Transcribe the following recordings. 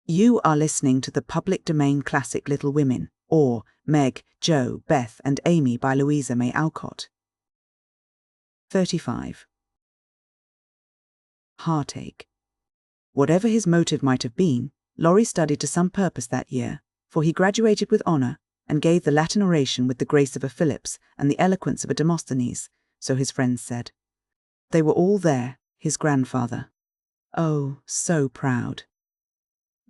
You are listening to the public domain classic Little Women, or Meg, Jo, Beth, and Amy by Louisa May Alcott. 35. Heartache. Whatever his motive might have been, Laurie studied to some purpose that year, for he graduated with honour and gave the Latin oration with the grace of a Phillips and the eloquence of a Demosthenes, so his friends said. They were all there, his grandfather. Oh, so proud.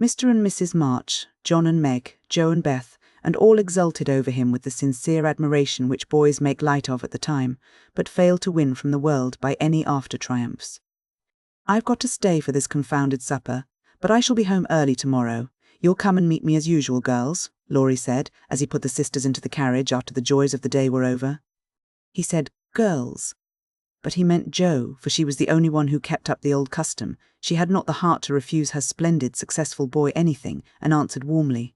Mr. and Mrs. March, John and Meg, Jo and Beth, and all exulted over him with the sincere admiration which boys make light of at the time, but fail to win from the world by any after-triumphs. I've got to stay for this confounded supper, but I shall be home early tomorrow. You'll come and meet me as usual, girls, Laurie said, as he put the sisters into the carriage after the joys of the day were over. He said, girls. But he meant Jo, for she was the only one who kept up the old custom. She had not the heart to refuse her splendid, successful boy anything, and answered warmly,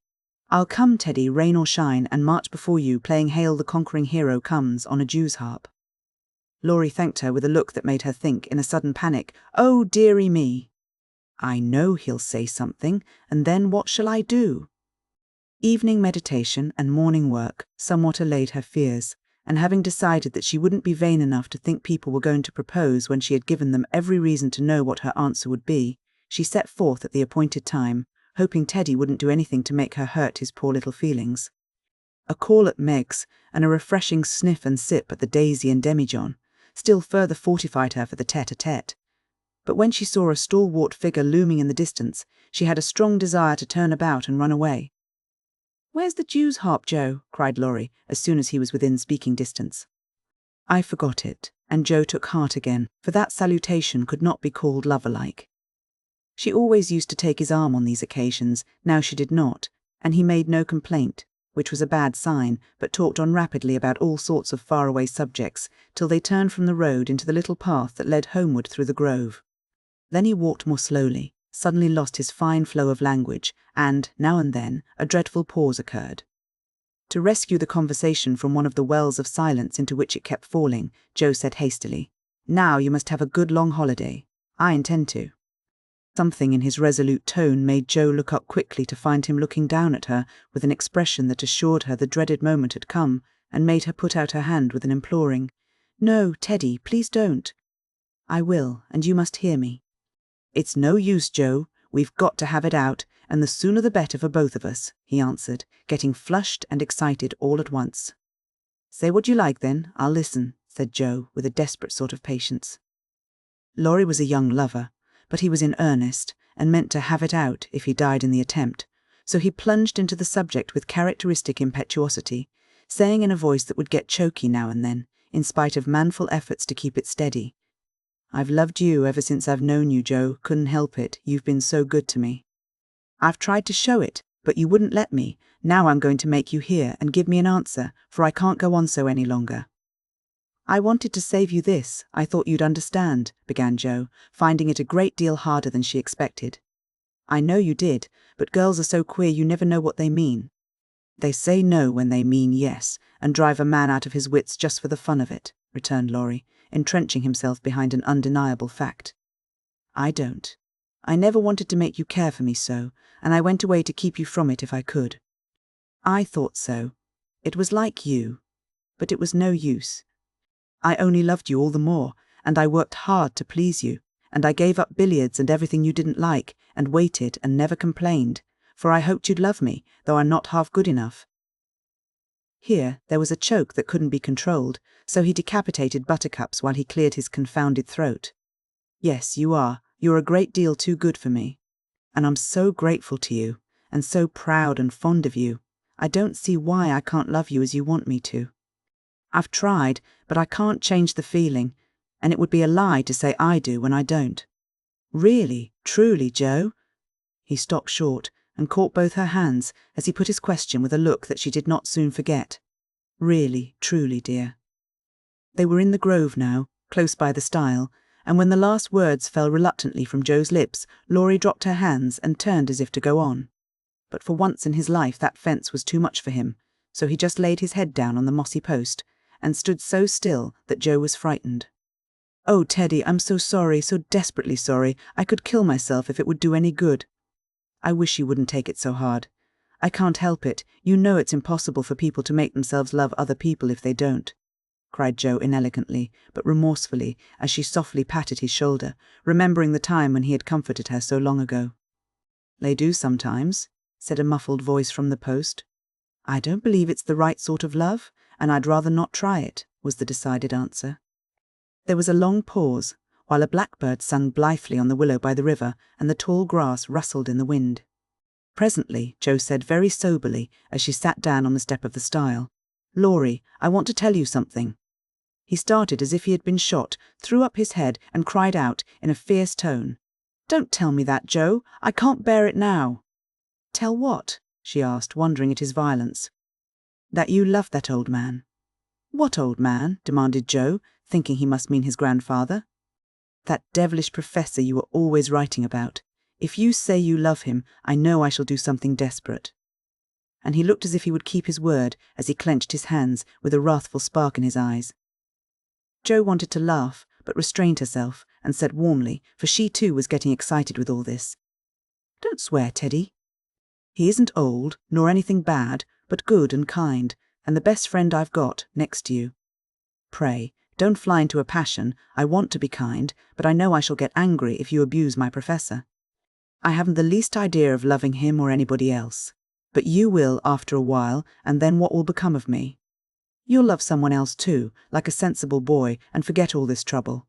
I'll come, Teddy, rain or shine, and march before you, playing Hail the Conquering Hero Comes on a Jew's harp. Laurie thanked her with a look that made her think, in a sudden panic, oh, dearie me. I know he'll say something, and then what shall I do? Evening meditation and morning work somewhat allayed her fears, and having decided that she wouldn't be vain enough to think people were going to propose when she had given them every reason to know what her answer would be, she set forth at the appointed time, hoping Teddy wouldn't do anything to make her hurt his poor little feelings. A call at Meg's, and a refreshing sniff and sip at the Daisy and Demijohn, still further fortified her for the tete-a-tete. But when she saw a stalwart figure looming in the distance, she had a strong desire to turn about and run away. Where's the Jew's harp, Jo? Cried Laurie, as soon as he was within speaking distance. I forgot it, and Jo took heart again, for that salutation could not be called lover-like. She always used to take his arm on these occasions, now she did not, and he made no complaint, which was a bad sign, but talked on rapidly about all sorts of faraway subjects, till they turned from the road into the little path that led homeward through the grove. Then he walked more slowly, suddenly lost his fine flow of language, and, now and then, a dreadful pause occurred. To rescue the conversation from one of the wells of silence into which it kept falling, Jo said hastily, Now you must have a good long holiday. I intend to. Something in his resolute tone made Jo look up quickly to find him looking down at her with an expression that assured her the dreaded moment had come, and made her put out her hand with an imploring, No, Teddy, please don't. I will, and you must hear me. It's no use, Jo. We've got to have it out, and the sooner the better for both of us, he answered, getting flushed and excited all at once. Say what you like, then. I'll listen, said Jo, with a desperate sort of patience. Laurie was a young lover, but he was in earnest, and meant to have it out if he died in the attempt, so he plunged into the subject with characteristic impetuosity, saying in a voice that would get choky now and then, in spite of manful efforts to keep it steady, I've loved you ever since I've known you, Jo. Couldn't help it. You've been so good to me. I've tried to show it, but you wouldn't let me. Now I'm going to make you hear and give me an answer, for I can't go on so any longer. I wanted to save you this. I thought you'd understand, began Jo, finding it a great deal harder than she expected. I know you did, but girls are so queer you never know what they mean. They say no when they mean yes, and drive a man out of his wits just for the fun of it, returned Laurie, entrenching himself behind an undeniable fact. I don't. I never wanted to make you care for me so, and I went away to keep you from it if I could. I thought so. It was like you. But it was no use. I only loved you all the more, and I worked hard to please you, and I gave up billiards and everything you didn't like, and waited and never complained, for I hoped you'd love me, though I'm not half good enough. Here there was a choke that couldn't be controlled, so he decapitated Buttercups while he cleared his confounded throat. Yes, you are. You're a great deal too good for me. And I'm so grateful to you, and so proud and fond of you. I don't see why I can't love you as you want me to. I've tried, but I can't change the feeling, and it would be a lie to say I do when I don't. Really, truly, Jo? He stopped short, and caught both her hands as he put his question with a look that she did not soon forget. Really, truly, dear. They were in the grove now, close by the stile, and when the last words fell reluctantly from Jo's lips, Laurie dropped her hands and turned as if to go on. But for once in his life that fence was too much for him, so he just laid his head down on the mossy post, and stood so still that Jo was frightened. Oh, Teddy, I'm so sorry, so desperately sorry. I could kill myself if it would do any good. I wish you wouldn't take it so hard. I can't help it. You know it's impossible for people to make themselves love other people if they don't," cried Jo inelegantly, but remorsefully, as she softly patted his shoulder, remembering the time when he had comforted her so long ago. "They do sometimes," said a muffled voice from the post. "I don't believe it's the right sort of love, and I'd rather not try it," was the decided answer. There was a long pause, while a blackbird sung blithely on the willow by the river and the tall grass rustled in the wind. Presently, Jo said very soberly, as she sat down on the step of the stile, "Laurie, I want to tell you something." He started as if he had been shot, threw up his head, and cried out in a fierce tone, "Don't tell me that, Jo! I can't bear it now!" "Tell what?" she asked, wondering at his violence. "That you love that old man." "What old man?" demanded Jo, thinking he must mean his grandfather. "That devilish professor you were always writing about. If you say you love him, I know I shall do something desperate." And he looked as if he would keep his word as he clenched his hands with a wrathful spark in his eyes. Jo wanted to laugh, but restrained herself and said warmly, for she too was getting excited with all this, "Don't swear, Teddy. He isn't old, nor anything bad, but good and kind, and the best friend I've got, next to you. Pray, don't fly into a passion. I want to be kind, but I know I shall get angry if you abuse my professor. I haven't the least idea of loving him or anybody else. But you will after a while, and then what will become of me? You'll love someone else too, like a sensible boy, and forget all this trouble.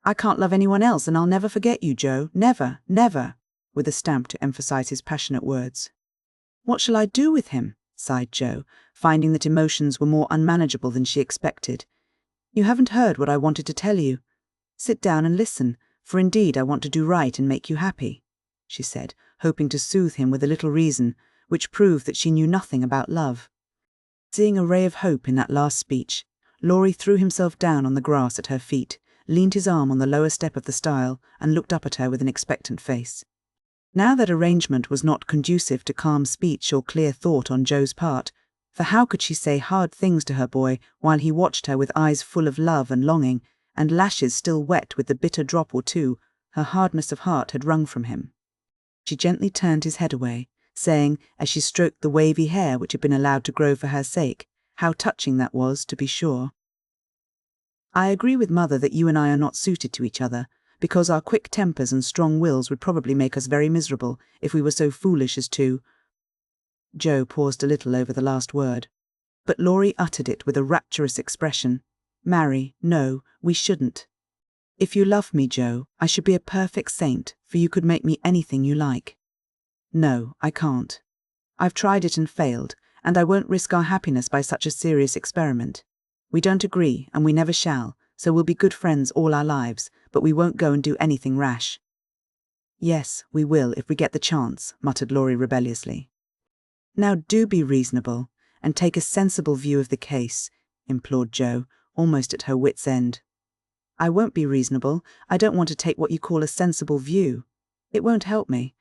I can't love anyone else, and I'll never forget you, Jo. Never, never," with a stamp to emphasize his passionate words. "What shall I do with him?" sighed Jo, finding that emotions were more unmanageable than she expected. "You haven't heard what I wanted to tell you. Sit down and listen, for indeed I want to do right and make you happy," she said, hoping to soothe him with a little reason, which proved that she knew nothing about love. Seeing a ray of hope in that last speech, Laurie threw himself down on the grass at her feet, leaned his arm on the lower step of the stile, and looked up at her with an expectant face. Now that arrangement was not conducive to calm speech or clear thought on Jo's part, for how could she say hard things to her boy while he watched her with eyes full of love and longing, and lashes still wet with the bitter drop or two her hardness of heart had wrung from him? She gently turned his head away, saying, as she stroked the wavy hair which had been allowed to grow for her sake, how touching that was, to be sure. "I agree with Mother that you and I are not suited to each other, because our quick tempers and strong wills would probably make us very miserable if we were so foolish as to—" Jo paused a little over the last word, but Laurie uttered it with a rapturous expression. "Marry, no, we shouldn't. If you love me, Jo, I should be a perfect saint, for you could make me anything you like. No, I can't. I've tried it and failed, and I won't risk our happiness by such a serious experiment. We don't agree, and we never shall, so we'll be good friends all our lives, but we won't go and do anything rash." "Yes, we will if we get the chance," muttered Laurie rebelliously. "Now do be reasonable, and take a sensible view of the case," implored Jo, almost at her wit's end. "I won't be reasonable. I don't want to take what you call a sensible view. It won't help me,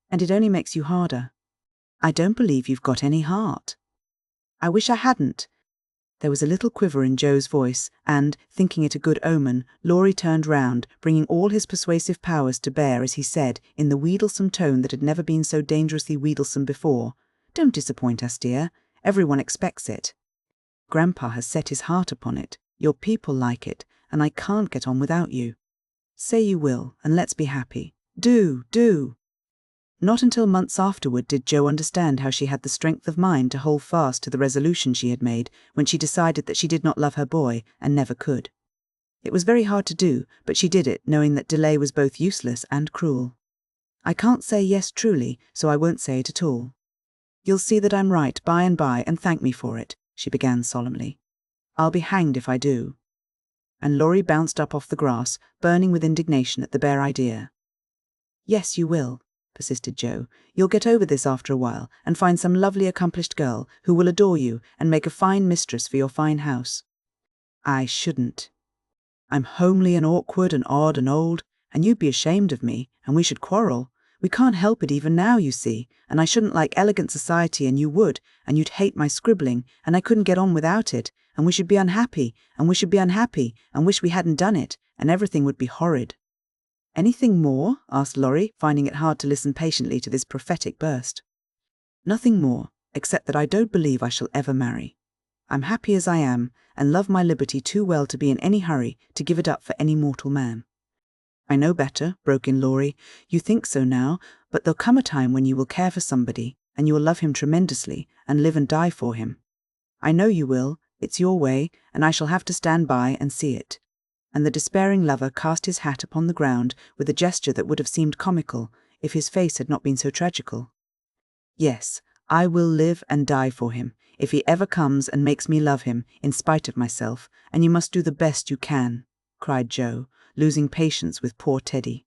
and it only makes you harder. I don't believe you've got any heart." "I wish I hadn't." There was a little quiver in Jo's voice, and, thinking it a good omen, Laurie turned round, bringing all his persuasive powers to bear as he said, in the wheedlesome tone that had never been so dangerously wheedlesome before, "Don't disappoint us, dear. Everyone expects it. Grandpa has set his heart upon it. Your people like it, and I can't get on without you. Say you will, and let's be happy. Do, do." Not until months afterward did Jo understand how she had the strength of mind to hold fast to the resolution she had made when she decided that she did not love her boy and never could. It was very hard to do, but she did it, knowing that delay was both useless and cruel. "I can't say yes truly, so I won't say it at all. You'll see that I'm right by and by and thank me for it," she began solemnly. "I'll be hanged if I do." And Laurie bounced up off the grass, burning with indignation at the bare idea. "Yes, you will," persisted Jo. "You'll get over this after a while, and find some lovely accomplished girl who will adore you and make a fine mistress for your fine house." "I shouldn't. I'm homely and awkward and odd and old, and you'd be ashamed of me, and we should quarrel. We can't help it even now, you see, and I shouldn't like elegant society, and you would, and you'd hate my scribbling, and I couldn't get on without it, and we should be unhappy, and we should be unhappy, and wish we hadn't done it, and everything would be horrid." Anything more? Asked Laurie, finding it hard to listen patiently to this prophetic burst. Nothing more, except that I don't believe I shall ever marry. I'm happy as I am, and love my liberty too well to be in any hurry to give it up for any mortal man. I know better, broke in Laurie. You think so now, but there'll come a time when you will care for somebody, and you will love him tremendously, and live and die for him. I know you will, it's your way, and I shall have to stand by and see it. And the despairing lover cast his hat upon the ground with a gesture that would have seemed comical if his face had not been so tragical. Yes, I will live and die for him, if he ever comes and makes me love him, in spite of myself, and you must do the best you can, cried Joe, losing patience with poor Teddy.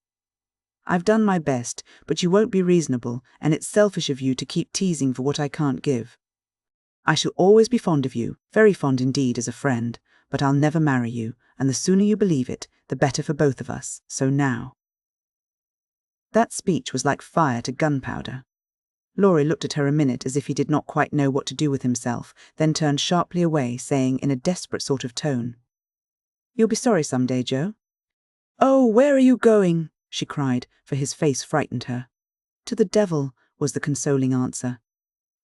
I've done my best, but you won't be reasonable, and it's selfish of you to keep teasing for what I can't give. I shall always be fond of you, very fond indeed as a friend, but I'll never marry you, and the sooner you believe it, the better for both of us, so now. That speech was like fire to gunpowder. Laurie looked at her a minute as if he did not quite know what to do with himself, then turned sharply away, saying in a desperate sort of tone, "You'll be sorry some day, Joe." "Oh, where are you going?" she cried, for his face frightened her. "To the devil," was the consoling answer.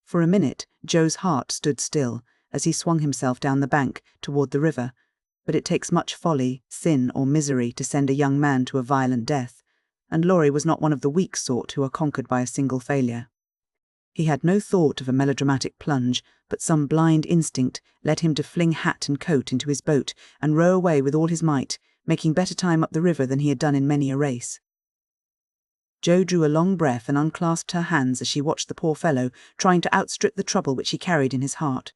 For a minute, Joe's heart stood still, as he swung himself down the bank toward the river, but it takes much folly, sin, or misery to send a young man to a violent death, and Laurie was not one of the weak sort who are conquered by a single failure. He had no thought of a melodramatic plunge, but some blind instinct led him to fling hat and coat into his boat and row away with all his might, making better time up the river than he had done in many a race. Joe drew a long breath and unclasped her hands as she watched the poor fellow trying to outstrip the trouble which he carried in his heart.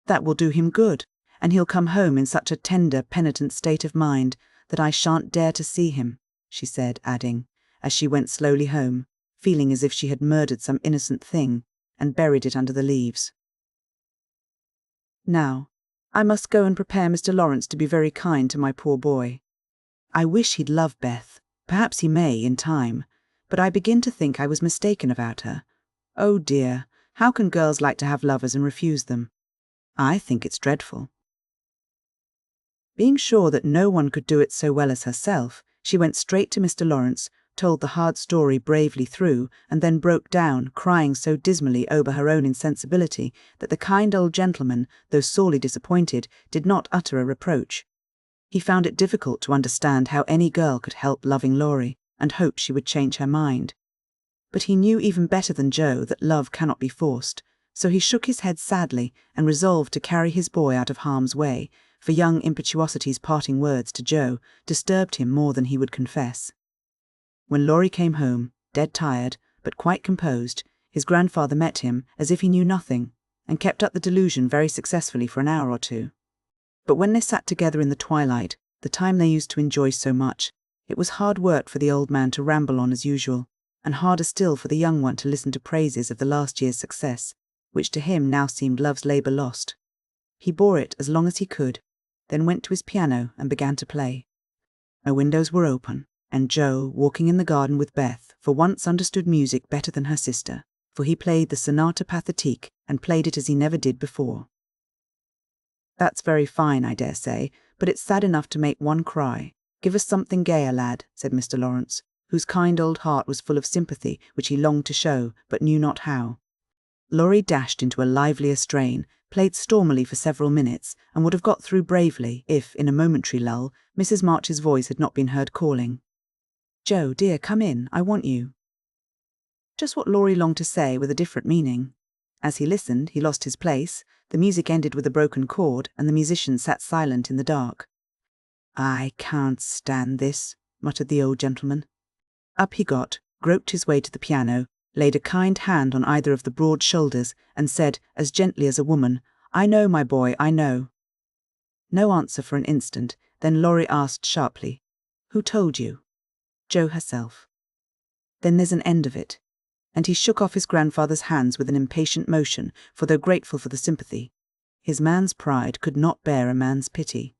"That will do him good, and he'll come home in such a tender, penitent state of mind that I shan't dare to see him," she said, adding, as she went slowly home, feeling as if she had murdered some innocent thing and buried it under the leaves. "Now, I must go and prepare Mr. Lawrence to be very kind to my poor boy. I wish he'd love Beth. Perhaps he may, in time, but I begin to think I was mistaken about her. Oh dear, how can girls like to have lovers and refuse them? I think it's dreadful." Being sure that no one could do it so well as herself, she went straight to Mr. Lawrence, told the hard story bravely through, and then broke down, crying so dismally over her own insensibility that the kind old gentleman, though sorely disappointed, did not utter a reproach. He found it difficult to understand how any girl could help loving Laurie, and hoped she would change her mind. But he knew even better than Joe that love cannot be forced, so he shook his head sadly and resolved to carry his boy out of harm's way, for young impetuosity's parting words to Joe disturbed him more than he would confess. When Laurie came home, dead tired, but quite composed, his grandfather met him as if he knew nothing, and kept up the delusion very successfully for an hour or two. But when they sat together in the twilight, the time they used to enjoy so much, it was hard work for the old man to ramble on as usual, and harder still for the young one to listen to praises of the last year's success, which to him now seemed love's labour lost. He bore it as long as he could, then went to his piano and began to play. Her windows were open, and Joe, walking in the garden with Beth, for once understood music better than her sister, for he played the Sonata Pathétique and played it as he never did before. "That's very fine, I dare say, but it's sad enough to make one cry. Give us something gayer, lad," said Mr. Lawrence, whose kind old heart was full of sympathy which he longed to show, but knew not how. Laurie dashed into a livelier strain, played stormily for several minutes, and would have got through bravely if, in a momentary lull, Mrs. March's voice had not been heard calling, "Joe, dear, come in, I want you." Just what Laurie longed to say with a different meaning. As he listened, he lost his place, the music ended with a broken chord, and the musician sat silent in the dark. "I can't stand this," muttered the old gentleman. Up he got, groped his way to the piano, laid a kind hand on either of the broad shoulders, and said, as gently as a woman, "I know, my boy, I know." No answer for an instant, then Laurie asked sharply, "Who told you?" "Joe herself." "Then there's an end of it." And he shook off his grandfather's hands with an impatient motion, for though grateful for the sympathy, his man's pride could not bear a man's pity.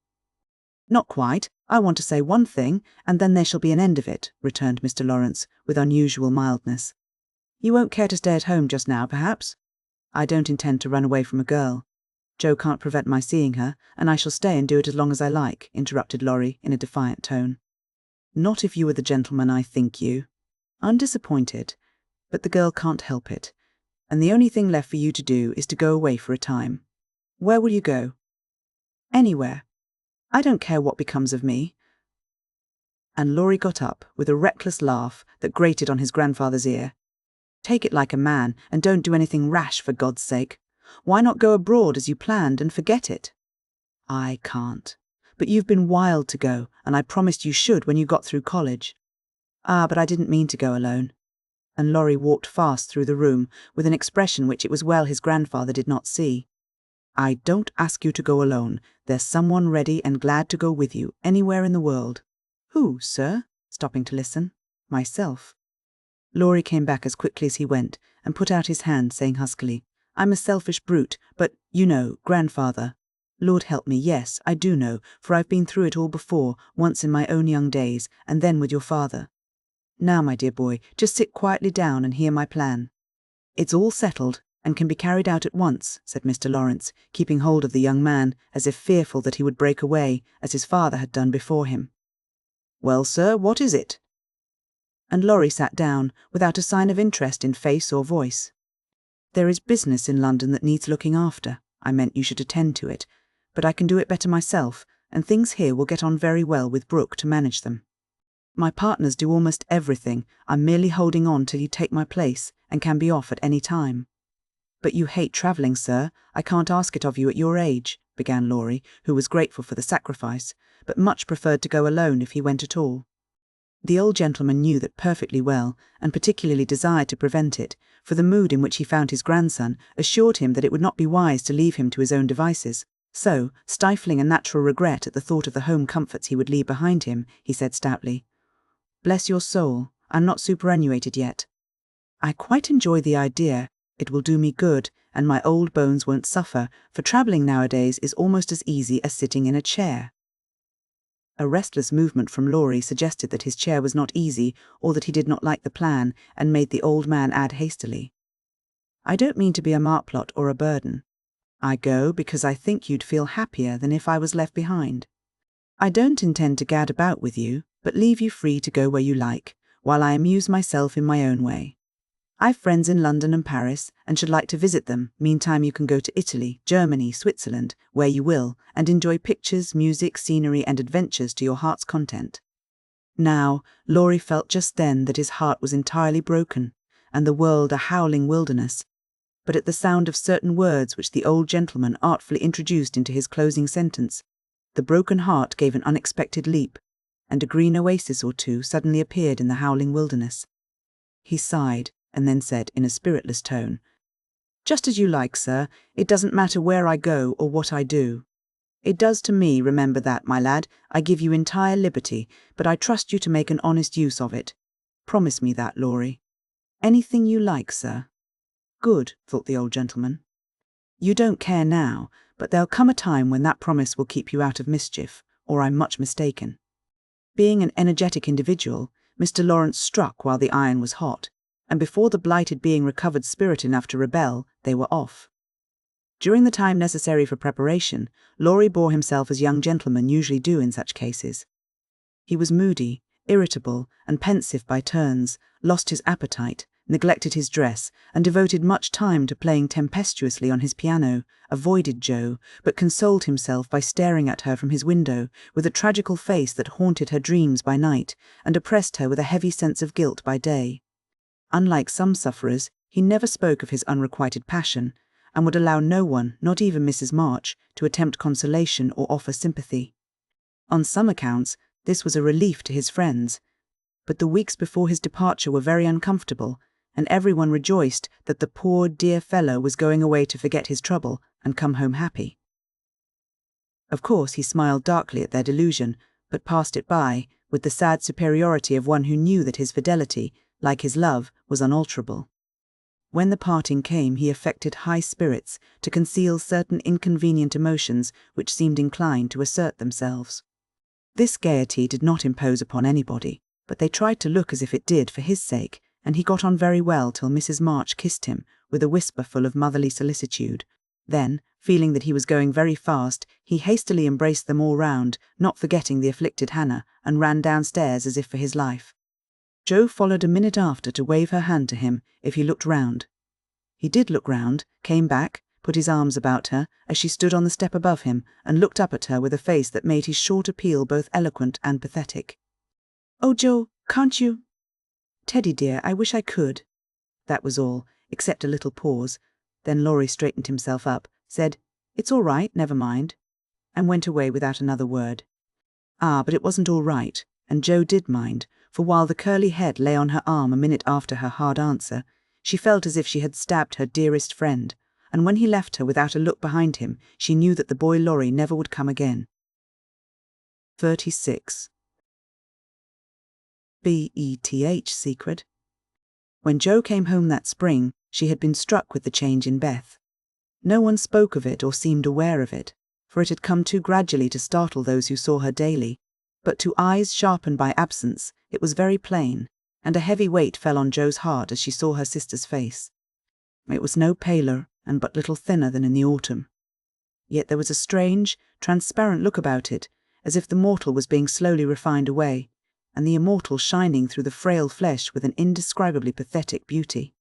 "Not quite. I want to say one thing, and then there shall be an end of it," returned Mr. Lawrence, with unusual mildness. "You won't care to stay at home just now, perhaps?" "I don't intend to run away from a girl. Joe can't prevent my seeing her, and I shall stay and do it as long as I like," interrupted Laurie in a defiant tone. Not if you were the gentleman I think you. I'm disappointed, but the girl can't help it, and the only thing left for you to do is to go away for a time. Where will you go? Anywhere. I don't care what becomes of me. And Laurie got up with a reckless laugh that grated on his grandfather's ear. Take it like a man, and don't do anything rash, for God's sake. Why not go abroad as you planned and forget it? I can't. But you've been wild to go, and I promised you should when you got through college. But I didn't mean to go alone. And Laurie walked fast through the room with an expression which it was well his grandfather did not see. I don't ask you to go alone. There's someone ready and glad to go with you anywhere in the world. Who, sir? Stopping to listen. Myself. Laurie came back as quickly as he went and put out his hand, saying huskily, I'm a selfish brute, but, you know, grandfather. Lord help me, yes, I do know, for I've been through it all before, once in my own young days, and then with your father. Now, my dear boy, just sit quietly down and hear my plan. It's all settled, and can be carried out at once, said Mr. Lawrence, keeping hold of the young man, as if fearful that he would break away, as his father had done before him. Well, sir, what is it? And Laurie sat down, without a sign of interest in face or voice. There is business in London that needs looking after. I meant you should attend to it, but I can do it better myself, and things here will get on very well with Brooke to manage them. My partners do almost everything. I'm merely holding on till you take my place, and can be off at any time. But you hate travelling, sir. I can't ask it of you at your age, began Laurie, who was grateful for the sacrifice, but much preferred to go alone if he went at all. The old gentleman knew that perfectly well, and particularly desired to prevent it, for the mood in which he found his grandson assured him that it would not be wise to leave him to his own devices. So, stifling a natural regret at the thought of the home comforts he would leave behind him, he said stoutly, Bless your soul, I'm not superannuated yet. I quite enjoy the idea. It will do me good, and my old bones won't suffer, for travelling nowadays is almost as easy as sitting in a chair. A restless movement from Laurie suggested that his chair was not easy, or that he did not like the plan, and made the old man add hastily, I don't mean to be a marplot or a burden. I go because I think you'd feel happier than if I was left behind. I don't intend to gad about with you, but leave you free to go where you like, while I amuse myself in my own way. I've friends in London and Paris, and should like to visit them. Meantime you can go to Italy, Germany, Switzerland, where you will, and enjoy pictures, music, scenery, and adventures to your heart's content. Now, Laurie felt just then that his heart was entirely broken, and the world a howling wilderness. But at the sound of certain words which the old gentleman artfully introduced into his closing sentence, the broken heart gave an unexpected leap, and a green oasis or two suddenly appeared in the howling wilderness. He sighed, and then said in a spiritless tone, Just as you like, sir. It doesn't matter where I go or what I do. It does to me, remember that, my lad. I give you entire liberty, but I trust you to make an honest use of it. Promise me that, Laurie. Anything you like, sir. Good, thought the old gentleman. You don't care now, but there'll come a time when that promise will keep you out of mischief, or I'm much mistaken. Being an energetic individual, Mr. Lawrence struck while the iron was hot, and before the blighted being recovered spirit enough to rebel, they were off. During the time necessary for preparation, Laurie bore himself as young gentlemen usually do in such cases. He was moody, irritable, and pensive by turns, lost his appetite, neglected his dress, and devoted much time to playing tempestuously on his piano, avoided Jo, but consoled himself by staring at her from his window, with a tragical face that haunted her dreams by night, and oppressed her with a heavy sense of guilt by day. Unlike some sufferers, he never spoke of his unrequited passion, and would allow no one, not even Mrs. March, to attempt consolation or offer sympathy. On some accounts, this was a relief to his friends, but the weeks before his departure were very uncomfortable, and everyone rejoiced that the poor dear fellow was going away to forget his trouble and come home happy. Of course he smiled darkly at their delusion, but passed it by, with the sad superiority of one who knew that his fidelity, like his love, was unalterable. When the parting came, he affected high spirits to conceal certain inconvenient emotions which seemed inclined to assert themselves. This gaiety did not impose upon anybody, but they tried to look as if it did for his sake, and he got on very well till Mrs. March kissed him, with a whisper full of motherly solicitude, Then, feeling that he was going very fast, he hastily embraced them all round, not forgetting the afflicted Hannah, and ran downstairs as if for his life. Jo followed a minute after to wave her hand to him if he looked round. He did look round, came back, put his arms about her as she stood on the step above him, and looked up at her with a face that made his short appeal both eloquent and pathetic. "Oh, Jo, can't you—" "Teddy dear, I wish I could." That was all, except a little pause. Then Laurie straightened himself up, said, "It's all right, never mind," and went away without another word. But it wasn't all right, and Jo did mind, for while the curly head lay on her arm a minute after her hard answer, she felt as if she had stabbed her dearest friend, and when he left her without a look behind him, she knew that the boy Laurie never would come again. 36. Beth secret. When Jo came home that spring, she had been struck with the change in Beth. No one spoke of it or seemed aware of it, for it had come too gradually to startle those who saw her daily, but to eyes sharpened by absence, it was very plain, and a heavy weight fell on Jo's heart as she saw her sister's face. It was no paler and but little thinner than in the autumn. Yet there was a strange, transparent look about it, as if the mortal was being slowly refined away, and the immortal shining through the frail flesh with an indescribably pathetic beauty.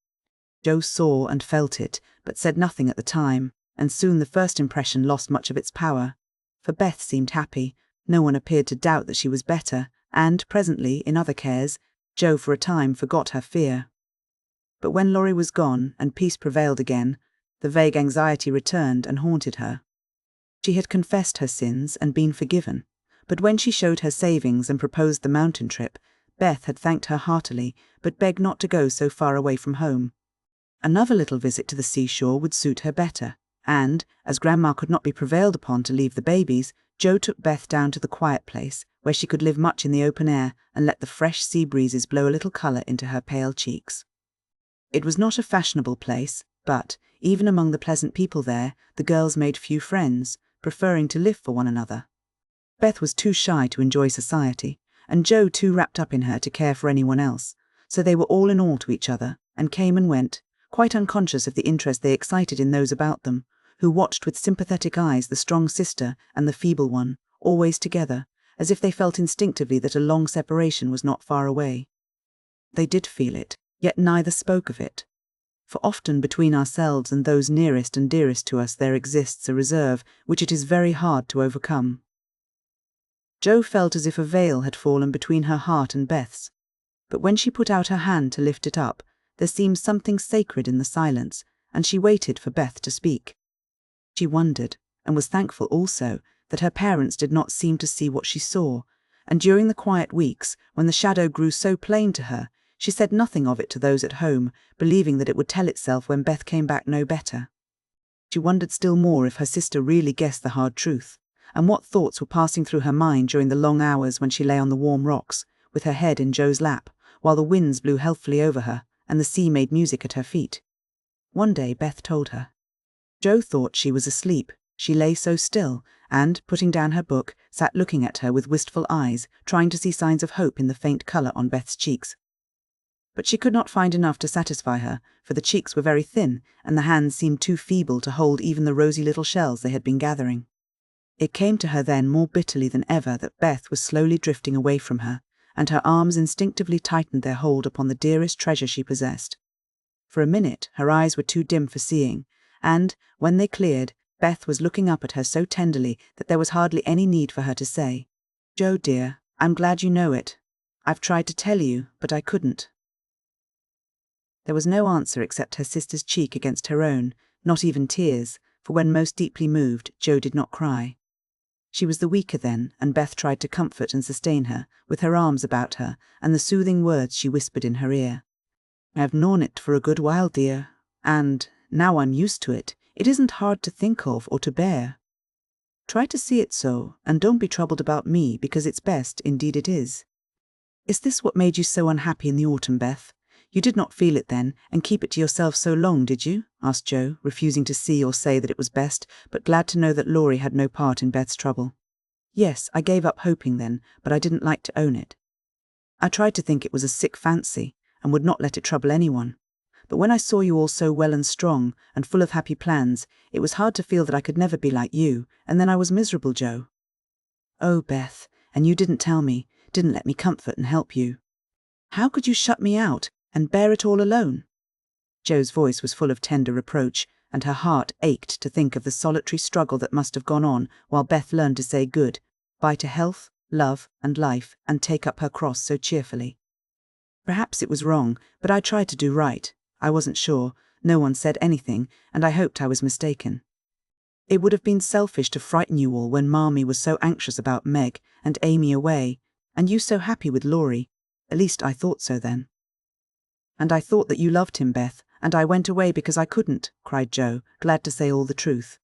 Jo saw and felt it, but said nothing at the time, and soon the first impression lost much of its power. For Beth seemed happy, no one appeared to doubt that she was better, and presently, in other cares, Jo for a time forgot her fear. But when Laurie was gone and peace prevailed again, the vague anxiety returned and haunted her. She had confessed her sins and been forgiven, but when she showed her savings and proposed the mountain trip, Beth had thanked her heartily, but begged not to go so far away from home. Another little visit to the seashore would suit her better, and, as Grandma could not be prevailed upon to leave the babies, Jo took Beth down to the quiet place, where she could live much in the open air and let the fresh sea breezes blow a little colour into her pale cheeks. It was not a fashionable place, but, even among the pleasant people there, the girls made few friends, preferring to live for one another. Beth was too shy to enjoy society, and Jo too wrapped up in her to care for anyone else, so they were all in all to each other, and came and went, quite unconscious of the interest they excited in those about them, who watched with sympathetic eyes the strong sister and the feeble one, always together, as if they felt instinctively that a long separation was not far away. They did feel it, yet neither spoke of it. For often between ourselves and those nearest and dearest to us there exists a reserve which it is very hard to overcome. Jo felt as if a veil had fallen between her heart and Beth's, but when she put out her hand to lift it up, there seemed something sacred in the silence, and she waited for Beth to speak. She wondered, and was thankful also, that her parents did not seem to see what she saw, and during the quiet weeks, when the shadow grew so plain to her, she said nothing of it to those at home, believing that it would tell itself when Beth came back no better. She wondered still more if her sister really guessed the hard truth, and what thoughts were passing through her mind during the long hours when she lay on the warm rocks, with her head in Jo's lap, while the winds blew healthfully over her, and the sea made music at her feet. One day Beth told her. Jo thought she was asleep, she lay so still, and, putting down her book, sat looking at her with wistful eyes, trying to see signs of hope in the faint colour on Beth's cheeks. But she could not find enough to satisfy her, for the cheeks were very thin, and the hands seemed too feeble to hold even the rosy little shells they had been gathering. It came to her then more bitterly than ever that Beth was slowly drifting away from her, and her arms instinctively tightened their hold upon the dearest treasure she possessed. For a minute her eyes were too dim for seeing, and, when they cleared, Beth was looking up at her so tenderly that there was hardly any need for her to say, "Jo dear, I'm glad you know it. I've tried to tell you, but I couldn't." There was no answer except her sister's cheek against her own, not even tears, for when most deeply moved, Jo did not cry. She was the weaker then, and Beth tried to comfort and sustain her, with her arms about her, and the soothing words she whispered in her ear. "I've known it for a good while, dear, and, now I'm used to it, it isn't hard to think of or to bear. Try to see it so, and don't be troubled about me, because it's best, indeed it is." "Is this what made you so unhappy in the autumn, Beth? You did not feel it then, and keep it to yourself so long, did you?" asked Jo, refusing to see or say that it was best, but glad to know that Laurie had no part in Beth's trouble. "Yes, I gave up hoping then, but I didn't like to own it. I tried to think it was a sick fancy, and would not let it trouble anyone. but when I saw you all so well and strong, and full of happy plans, it was hard to feel that I could never be like you, and then I was miserable, Joe. Oh, Beth, and you didn't tell me, didn't let me comfort and help you. How could you shut me out, and bear it all alone? Joe's voice was full of tender reproach, and her heart ached to think of the solitary struggle that must have gone on while Beth learned to say good-bye to health, love, and life, and take up her cross so cheerfully. Perhaps it was wrong, but I tried to do right. I wasn't sure, no one said anything, and I hoped I was mistaken. It would have been selfish to frighten you all when Marmee was so anxious about Meg and Amy away, and you so happy with Laurie. At least I thought so then. And I thought that you loved him, Beth, and I went away because I couldn't, cried Joe, glad to say all the truth.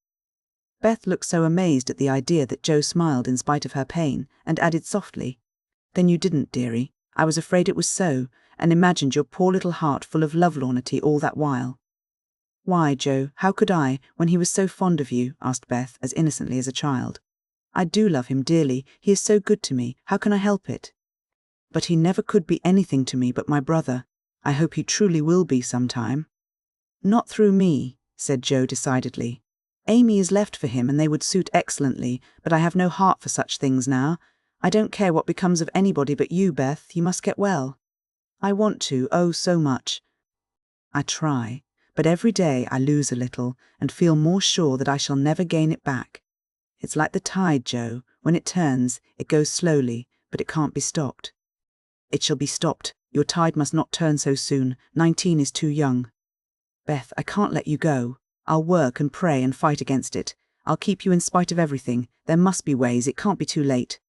Beth looked so amazed at the idea that Joe smiled in spite of her pain, and added softly, Then you didn't, dearie. I was afraid it was so, and imagined your poor little heart full of lovelornity all that while. Why, Joe, how could I, when he was so fond of you? Asked Beth, as innocently as a child. I do love him dearly, he is so good to me, how can I help it? But he never could be anything to me but my brother. I hope he truly will be sometime. Not through me, said Joe decidedly. Amy is left for him and they would suit excellently, but I have no heart for such things now. I don't care what becomes of anybody but you, Beth, you must get well. I want to, oh so much. I try, but every day I lose a little and feel more sure that I shall never gain it back. It's like the tide, Joe, when it turns, it goes slowly, but it can't be stopped. It shall be stopped. Your tide must not turn so soon. 19 is too young. Beth, I can't let you go. I'll work and pray and fight against it. I'll keep you in spite of everything. There must be ways. It can't be too late.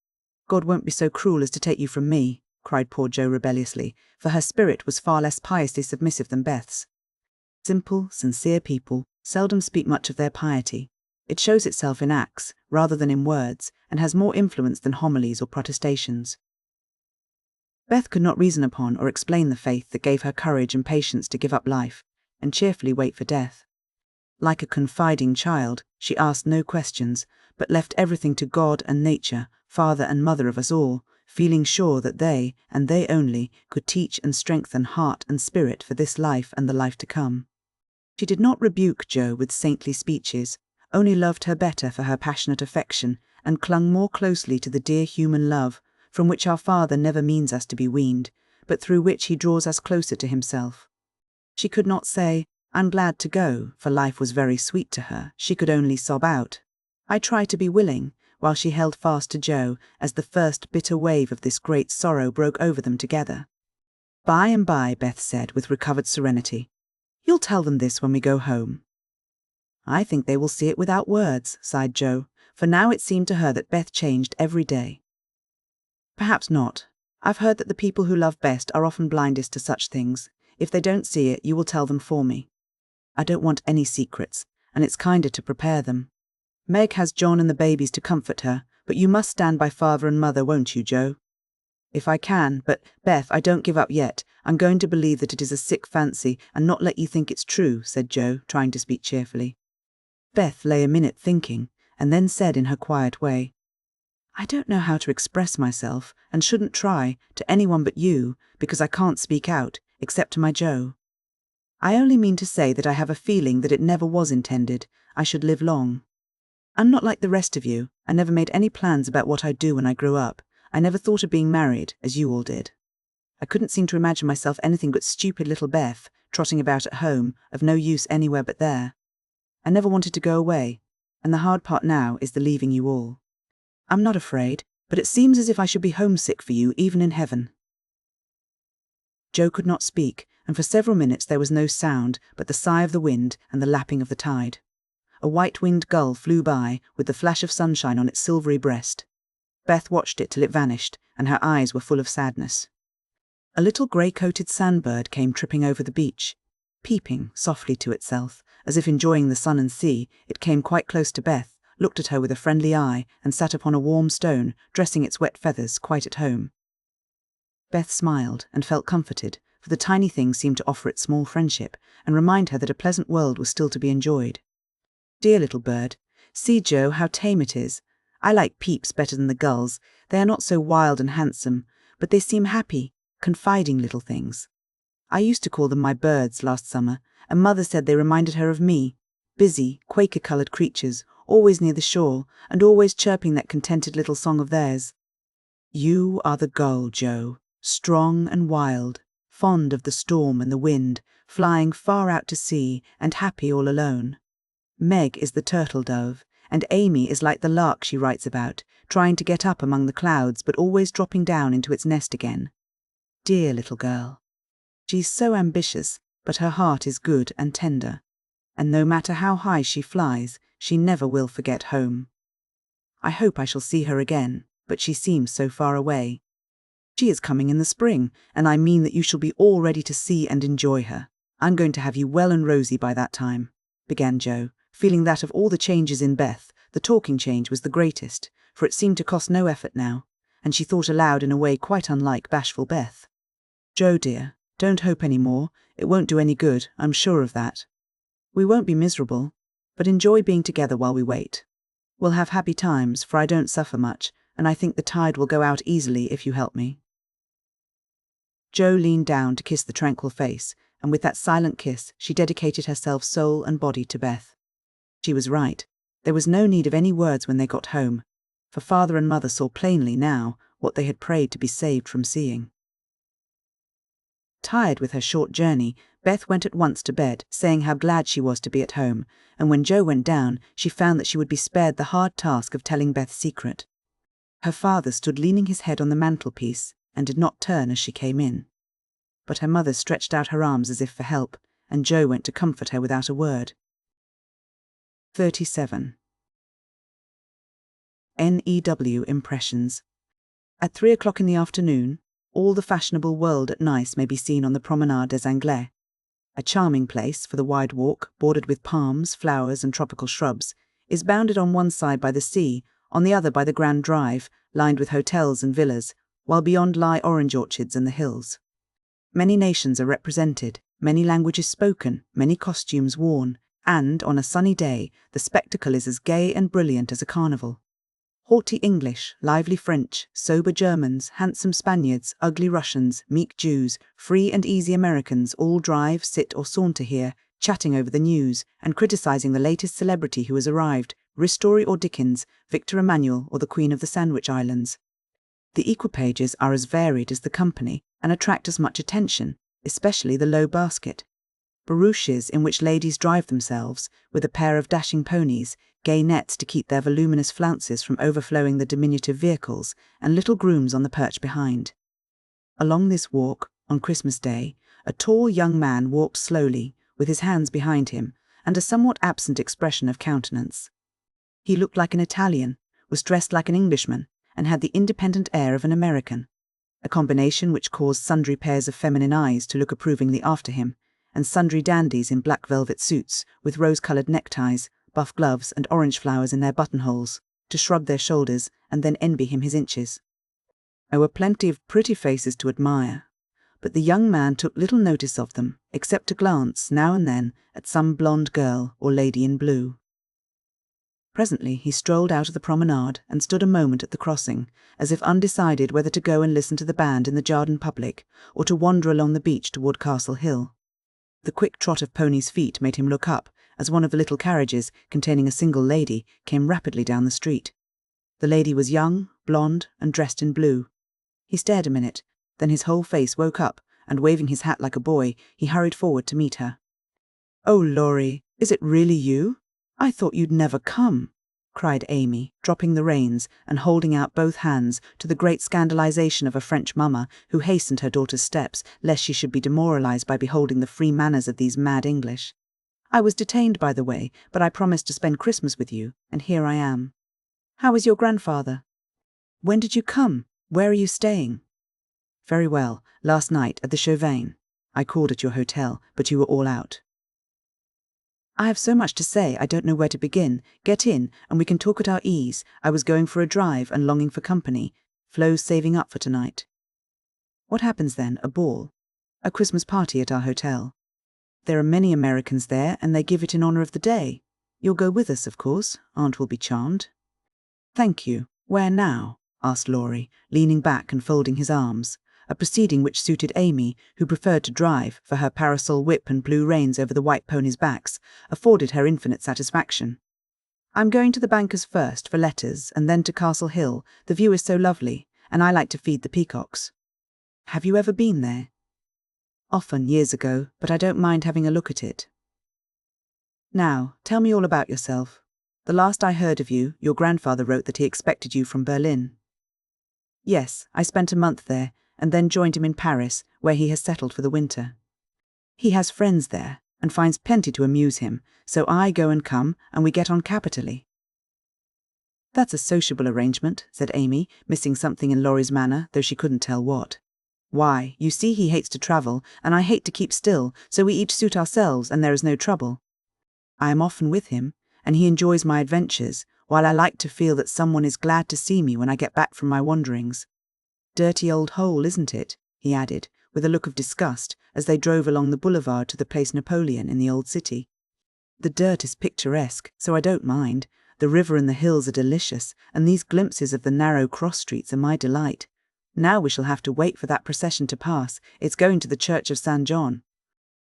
God won't be so cruel as to take you from me, cried poor Joe rebelliously, for her spirit was far less piously submissive than Beth's. Simple, sincere people seldom speak much of their piety. It shows itself in acts rather than in words, and has more influence than homilies or protestations. Beth could not reason upon or explain the faith that gave her courage and patience to give up life, and cheerfully wait for death. Like a confiding child, she asked no questions, but left everything to God and nature, father and mother of us all, feeling sure that they, and they only, could teach and strengthen heart and spirit for this life and the life to come. She did not rebuke Joe with saintly speeches, only loved her better for her passionate affection, and clung more closely to the dear human love, from which our Father never means us to be weaned, but through which he draws us closer to himself. She could not say, I'm glad to go, for life was very sweet to her. She could only sob out, I try to be willing, while she held fast to Joe as the first bitter wave of this great sorrow broke over them together. By and by, Beth said with recovered serenity, You'll tell them this when we go home. I think they will see it without words, sighed Joe, for now it seemed to her that Beth changed every day. Perhaps not. I've heard that the people who love best are often blindest to such things. If they don't see it, you will tell them for me. I don't want any secrets, and it's kinder to prepare them. Meg has John and the babies to comfort her, but you must stand by father and mother, won't you, Joe? If I can, but, Beth, I don't give up yet. I'm going to believe that it is a sick fancy and not let you think it's true, said Joe, trying to speak cheerfully. Beth lay a minute thinking, and then said in her quiet way, I don't know how to express myself, and shouldn't try, to anyone but you, because I can't speak out, except to my Joe. I only mean to say that I have a feeling that it never was intended I should live long. I'm not like the rest of you. I never made any plans about what I'd do when I grew up. I never thought of being married, as you all did. I couldn't seem to imagine myself anything but stupid little Beth, trotting about at home, of no use anywhere but there. I never wanted to go away, and the hard part now is the leaving you all. I'm not afraid, but it seems as if I should be homesick for you even in heaven. Joe could not speak, and for several minutes there was no sound but the sigh of the wind and the lapping of the tide. A white-winged gull flew by, with the flash of sunshine on its silvery breast. Beth watched it till it vanished, and her eyes were full of sadness. A little grey-coated sandbird came tripping over the beach. Peeping softly to itself, as if enjoying the sun and sea, it came quite close to Beth, looked at her with a friendly eye, and sat upon a warm stone, dressing its wet feathers, quite at home. Beth smiled and felt comforted, for the tiny thing seemed to offer it small friendship, and remind her that a pleasant world was still to be enjoyed. Dear little bird, see, Joe, how tame it is. I like Peeps better than the gulls. They are not so wild and handsome, but they seem happy, confiding little things. I used to call them my birds last summer, and Mother said they reminded her of me. Busy, Quaker-coloured creatures, always near the shore, and always chirping that contented little song of theirs. You are the gull, Joe, strong and wild, fond of the storm and the wind, flying far out to sea and happy all alone. Meg is the turtle dove, and Amy is like the lark she writes about, trying to get up among the clouds but always dropping down into its nest again. Dear little girl. She's so ambitious, but her heart is good and tender, and no matter how high she flies, she never will forget home. I hope I shall see her again, but she seems so far away. She is coming in the spring, and I mean that you shall be all ready to see and enjoy her. I'm going to have you well and rosy by that time, began Joe, feeling that of all the changes in Beth, the talking change was the greatest, for it seemed to cost no effort now, and she thought aloud in a way quite unlike bashful Beth. Joe dear, don't hope any more, it won't do any good, I'm sure of that. We won't be miserable, but enjoy being together while we wait. We'll have happy times, for I don't suffer much, and I think the tide will go out easily if you help me. Joe leaned down to kiss the tranquil face, and with that silent kiss she dedicated herself soul and body to Beth. She was right. There was no need of any words when they got home, for Father and Mother saw plainly now what they had prayed to be saved from seeing. Tired with her short journey, Beth went at once to bed, saying how glad she was to be at home, and when Joe went down, she found that she would be spared the hard task of telling Beth's secret. Her father stood leaning his head on the mantelpiece, and did not turn as she came in. But her mother stretched out her arms as if for help, and Joe went to comfort her without a word. 37. NEW Impressions. At 3 o'clock in the afternoon, all the fashionable world at Nice may be seen on the Promenade des Anglais. A charming place for the wide walk, bordered with palms, flowers, and tropical shrubs, is bounded on one side by the sea, on the other by the Grand Drive, lined with hotels and villas, while beyond lie orange orchards and the hills. Many nations are represented, many languages spoken, many costumes worn, and, on a sunny day, the spectacle is as gay and brilliant as a carnival. Haughty English, lively French, sober Germans, handsome Spaniards, ugly Russians, meek Jews, free and easy Americans all drive, sit or saunter here, chatting over the news, and criticizing the latest celebrity who has arrived, Ristori or Dickens, Victor Emmanuel or the Queen of the Sandwich Islands. The equipages are as varied as the company, and attract as much attention, especially the low basket. Barouches in which ladies drive themselves, with a pair of dashing ponies, gay nets to keep their voluminous flounces from overflowing the diminutive vehicles, and little grooms on the perch behind. Along this walk, on Christmas Day, a tall young man walked slowly, with his hands behind him, and a somewhat absent expression of countenance. He looked like an Italian, was dressed like an Englishman, and had the independent air of an American, a combination which caused sundry pairs of feminine eyes to look approvingly after him, and sundry dandies in black velvet suits, with rose-coloured neckties, buff gloves, and orange flowers in their buttonholes, to shrug their shoulders and then envy him his inches. There were plenty of pretty faces to admire, but the young man took little notice of them, except to glance, now and then, at some blonde girl or lady in blue. Presently he strolled out of the promenade and stood a moment at the crossing, as if undecided whether to go and listen to the band in the Jardin Public, or to wander along the beach toward Castle Hill. The quick trot of ponies' feet made him look up, as one of the little carriages, containing a single lady, came rapidly down the street. The lady was young, blonde, and dressed in blue. He stared a minute, then his whole face woke up, and waving his hat like a boy, he hurried forward to meet her. "Oh, Laurie, is it really you? I thought you'd never come," cried Amy, dropping the reins and holding out both hands, to the great scandalization of a French mamma, who hastened her daughter's steps, lest she should be demoralized by beholding the free manners of these mad English. "I was detained, by the way, but I promised to spend Christmas with you, and here I am. How is your grandfather? When did you come? Where are you staying?" "Very well, last night at the Chauvin. I called at your hotel, but you were all out." "I have so much to say I don't know where to begin. Get in, and we can talk at our ease. I was going for a drive and longing for company. Flo's saving up for tonight." "What happens then? A ball?" "A Christmas party at our hotel. There are many Americans there, and they give it in honor of the day. You'll go with us, of course. Aunt will be charmed." "Thank you. Where now?" asked Laurie, leaning back and folding his arms. a proceeding which suited Amy, who preferred to drive, for her parasol whip and blue reins over the white ponies' backs afforded her infinite satisfaction. "I'm going to the banker's first for letters, and then to Castle Hill. The view is so lovely, and I like to feed the peacocks." "Have you ever been there?" "Often, years ago, but I don't mind having a look at it." "Now, tell me all about yourself. The last I heard of you, your grandfather wrote that he expected you from Berlin." "Yes, I spent a month there, and then joined him in Paris, where he has settled for the winter. He has friends there, and finds plenty to amuse him, so I go and come, and we get on capitally." "That's a sociable arrangement," said Amy, missing something in Laurie's manner, though she couldn't tell what. "Why, you see he hates to travel, and I hate to keep still, so we each suit ourselves, and there is no trouble. I am often with him, and he enjoys my adventures, while I like to feel that someone is glad to see me when I get back from my wanderings. Dirty old hole, isn't it?" he added, with a look of disgust, as they drove along the boulevard to the Place Napoleon in the old city. "The dirt is picturesque, so I don't mind. The river and the hills are delicious, and these glimpses of the narrow cross streets are my delight. Now we shall have to wait for that procession to pass. It's going to the Church of St. John."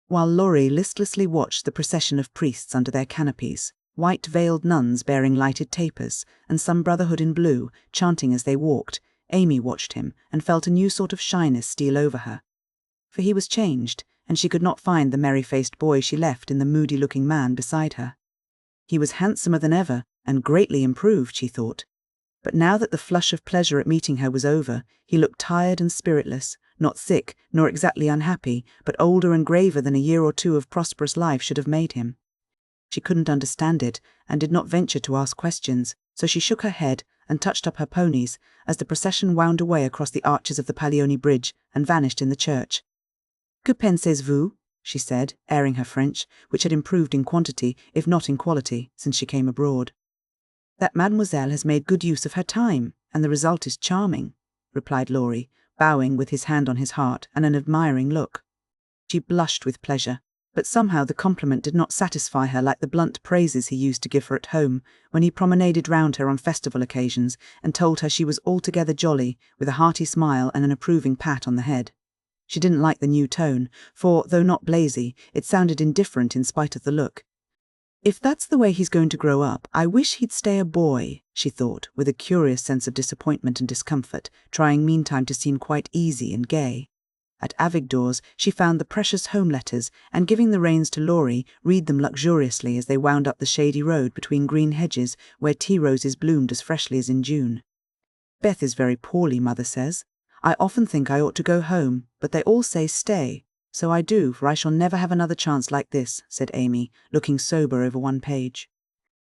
While Laurie listlessly watched the procession of priests under their canopies, white-veiled nuns bearing lighted tapers, and some brotherhood in blue, chanting as they walked, Amy watched him and felt a new sort of shyness steal over her. For he was changed, and she could not find the merry-faced boy she left in the moody-looking man beside her. He was handsomer than ever, and greatly improved, she thought. But now that the flush of pleasure at meeting her was over, he looked tired and spiritless, not sick, nor exactly unhappy, but older and graver than a year or two of prosperous life should have made him. She couldn't understand it, and did not venture to ask questions, so she shook her head and touched up her ponies as the procession wound away across the arches of the Palioni Bridge and vanished in the church. "Que pensez-vous?" she said, airing her French, which had improved in quantity, if not in quality, since she came abroad. "That mademoiselle has made good use of her time, and the result is charming," replied Laurie, bowing with his hand on his heart and an admiring look. She blushed with pleasure, but somehow the compliment did not satisfy her like the blunt praises he used to give her at home, when he promenaded round her on festival occasions and told her she was altogether jolly, with a hearty smile and an approving pat on the head. She didn't like the new tone, for, though not blazy, it sounded indifferent in spite of the look. "If that's the way he's going to grow up, I wish he'd stay a boy," she thought, with a curious sense of disappointment and discomfort, trying meantime to seem quite easy and gay. At Avigdor's she found the precious home letters, and giving the reins to Laurie, read them luxuriously as they wound up the shady road between green hedges where tea roses bloomed as freshly as in June. "Beth is very poorly, mother says. I often think I ought to go home, but they all say stay. So I do, for I shall never have another chance like this," said Amy, looking sober over one page.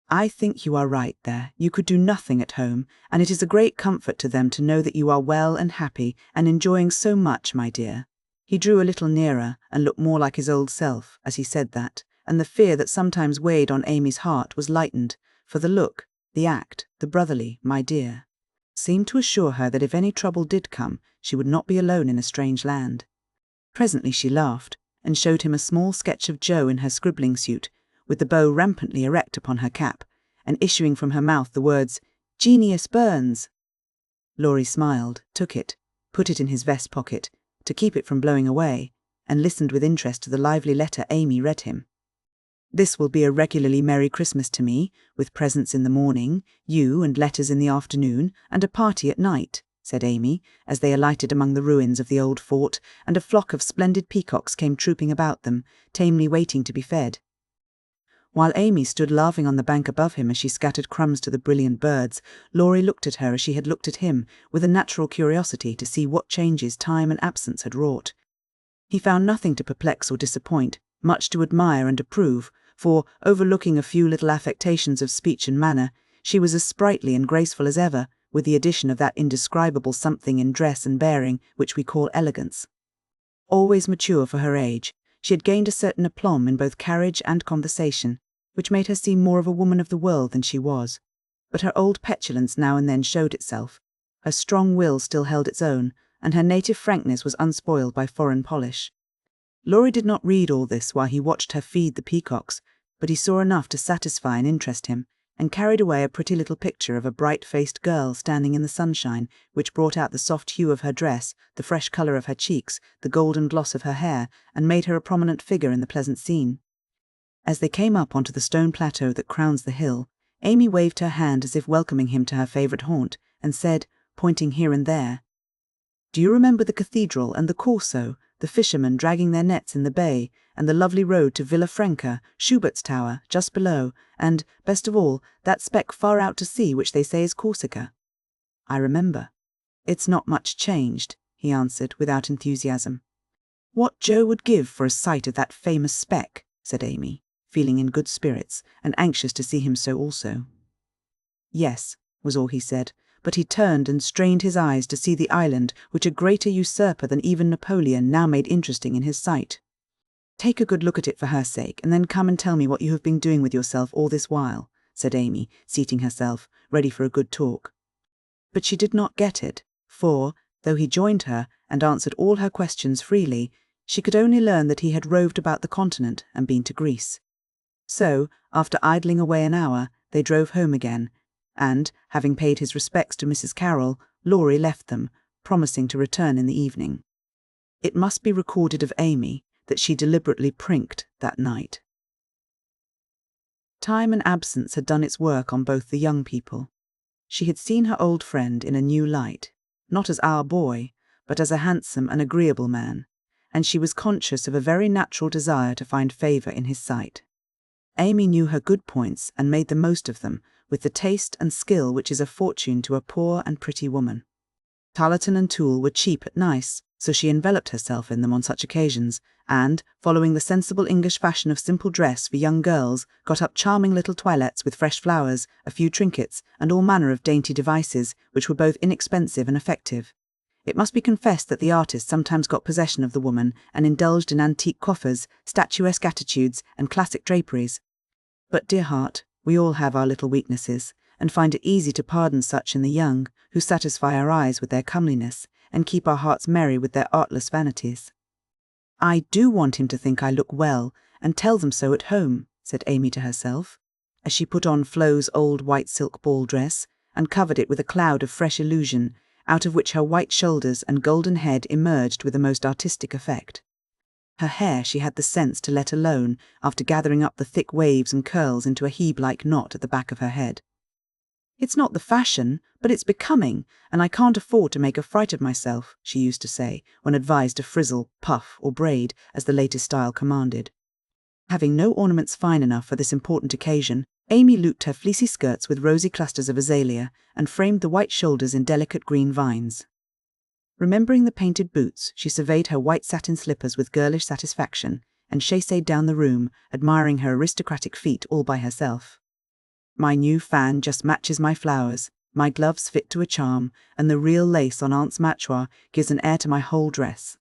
"I think you are right there. You could do nothing at home, and it is a great comfort to them to know that you are well and happy and enjoying so much, my dear." He drew a little nearer and looked more like his old self as he said that, and the fear that sometimes weighed on Amy's heart was lightened, for the look, the act, the brotherly "my dear," seemed to assure her that if any trouble did come, she would not be alone in a strange land. Presently she laughed, and showed him a small sketch of Jo in her scribbling suit, with the bow rampantly erect upon her cap, and issuing from her mouth the words, "Genius Burns." Laurie smiled, took it, put it in his vest pocket, to keep it from blowing away, and listened with interest to the lively letter Amy read him. "This will be a regularly Merry Christmas to me, with presents in the morning, you and letters in the afternoon, and a party at night," said Amy, as they alighted among the ruins of the old fort, and a flock of splendid peacocks came trooping about them, tamely waiting to be fed. While Amy stood laughing on the bank above him as she scattered crumbs to the brilliant birds, Laurie looked at her as she had looked at him, with a natural curiosity to see what changes time and absence had wrought. He found nothing to perplex or disappoint, much to admire and approve, for, overlooking a few little affectations of speech and manner, she was as sprightly and graceful as ever, with the addition of that indescribable something in dress and bearing which we call elegance. Always mature for her age, she had gained a certain aplomb in both carriage and conversation, which made her seem more of a woman of the world than she was. But her old petulance now and then showed itself. Her strong will still held its own, and her native frankness was unspoiled by foreign polish. Laurie did not read all this while he watched her feed the peacocks, but he saw enough to satisfy and interest him, and carried away a pretty little picture of a bright-faced girl standing in the sunshine, which brought out the soft hue of her dress, the fresh colour of her cheeks, the golden gloss of her hair, and made her a prominent figure in the pleasant scene. As they came up onto the stone plateau that crowns the hill, Amy waved her hand as if welcoming him to her favourite haunt, and said, pointing here and there, "Do you remember the cathedral and the Corso, the fishermen dragging their nets in the bay, and the lovely road to Villa Franca, Schubert's tower, just below, and, best of all, that speck far out to sea which they say is Corsica?" "I remember." "It's not much changed," he answered without enthusiasm. "What Joe would give for a sight of that famous speck," said Amy, feeling in good spirits, and anxious to see him so also. "Yes," was all he said, but he turned and strained his eyes to see the island which a greater usurper than even Napoleon now made interesting in his sight. "Take a good look at it for her sake, and then come and tell me what you have been doing with yourself all this while," said Amy, seating herself, ready for a good talk. But she did not get it, for, though he joined her and answered all her questions freely, she could only learn that he had roved about the continent and been to Greece. So, after idling away an hour, they drove home again, and, having paid his respects to Mrs. Carroll, Laurie left them, promising to return in the evening. It must be recorded of Amy that she deliberately prinked that night. Time and absence had done its work on both the young people. She had seen her old friend in a new light, not as our boy, but as a handsome and agreeable man, and she was conscious of a very natural desire to find favour in his sight. Amy knew her good points and made the most of them, with the taste and skill which is a fortune to a poor and pretty woman. Tarleton and tulle were cheap at nice, so she enveloped herself in them on such occasions, and, following the sensible English fashion of simple dress for young girls, got up charming little toilettes with fresh flowers, a few trinkets, and all manner of dainty devices, which were both inexpensive and effective. It must be confessed that the artist sometimes got possession of the woman and indulged in antique coiffures, statuesque attitudes, and classic draperies. But, dear heart, we all have our little weaknesses, and find it easy to pardon such in the young, who satisfy our eyes with their comeliness, and keep our hearts merry with their artless vanities. "I do want him to think I look well, and tell them so at home," said Amy to herself, as she put on Flo's old white silk ball dress, and covered it with a cloud of fresh illusion, out of which her white shoulders and golden head emerged with a most artistic effect. Her hair she had the sense to let alone, after gathering up the thick waves and curls into a Hebe-like knot at the back of her head. "It's not the fashion, but it's becoming, and I can't afford to make a fright of myself," she used to say, when advised to frizzle, puff, or braid, as the latest style commanded. Having no ornaments fine enough for this important occasion, Amy looped her fleecy skirts with rosy clusters of azalea, and framed the white shoulders in delicate green vines. Remembering the painted boots, she surveyed her white satin slippers with girlish satisfaction, and chassed down the room, admiring her aristocratic feet all by herself. "My new fan just matches my flowers, my gloves fit to a charm, and the real lace on Aunt's matoir gives an air to my whole dress.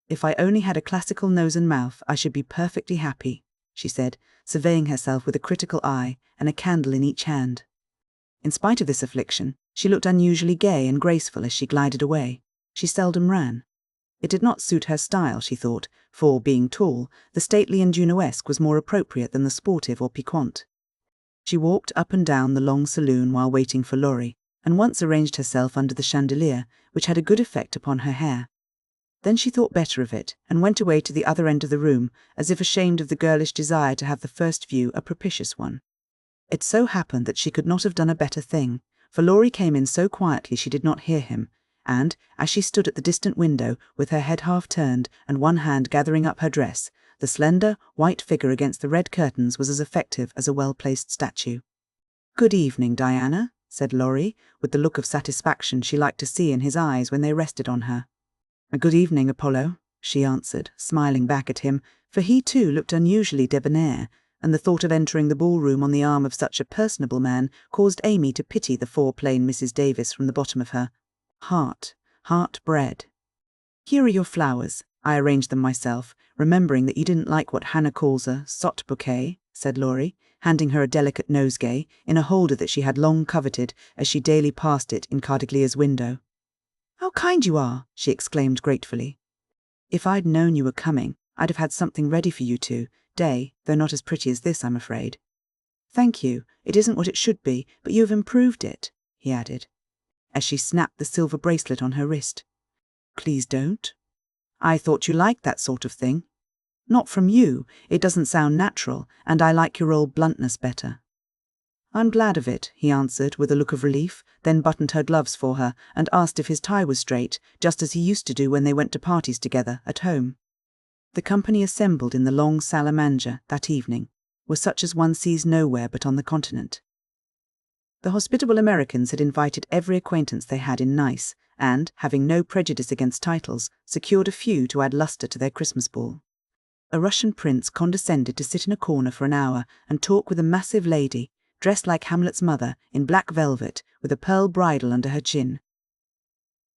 If I only had a classical nose and mouth, I should be perfectly happy," she said, surveying herself with a critical eye and a candle in each hand. In spite of this affliction, she looked unusually gay and graceful as she glided away. She seldom ran. It did not suit her style, she thought, for, being tall, the stately and Junoesque was more appropriate than the sportive or piquant. She walked up and down the long saloon while waiting for Laurie, and once arranged herself under the chandelier, which had a good effect upon her hair. Then she thought better of it, and went away to the other end of the room, as if ashamed of the girlish desire to have the first view a propitious one. It so happened that she could not have done a better thing, for Laurie came in so quietly she did not hear him, and, as she stood at the distant window, with her head half turned and one hand gathering up her dress, the slender, white figure against the red curtains was as effective as a well-placed statue. "Good evening, Diana," said Laurie, with the look of satisfaction she liked to see in his eyes when they rested on her. "Good evening, Apollo," she answered, smiling back at him, for he too looked unusually debonair, and the thought of entering the ballroom on the arm of such a personable man caused Amy to pity the plain Mrs. Davis from the bottom of her heart bred. "Here are your flowers. I arranged them myself, remembering that you didn't like what Hannah calls a sot bouquet," said Laurie, handing her a delicate nosegay, in a holder that she had long coveted as she daily passed it in Cardiglia's window. "How kind you are!" she exclaimed gratefully. "If I'd known you were coming, I'd have had something ready for you day, though not as pretty as this, I'm afraid." "Thank you. It isn't what it should be, but you have improved it," he added, as she snapped the silver bracelet on her wrist. "Please don't. I thought you liked that sort of thing." "Not from you. It doesn't sound natural, and I like your old bluntness better." "I'm glad of it," he answered with a look of relief, then buttoned her gloves for her and asked if his tie was straight, just as he used to do when they went to parties together at home. The company assembled in the long salle à manger that evening was such as one sees nowhere but on the continent. The hospitable Americans had invited every acquaintance they had in Nice, and, having no prejudice against titles, secured a few to add lustre to their Christmas ball. A Russian prince condescended to sit in a corner for an hour and talk with a massive lady, dressed like Hamlet's mother, in black velvet, with a pearl bridle under her chin.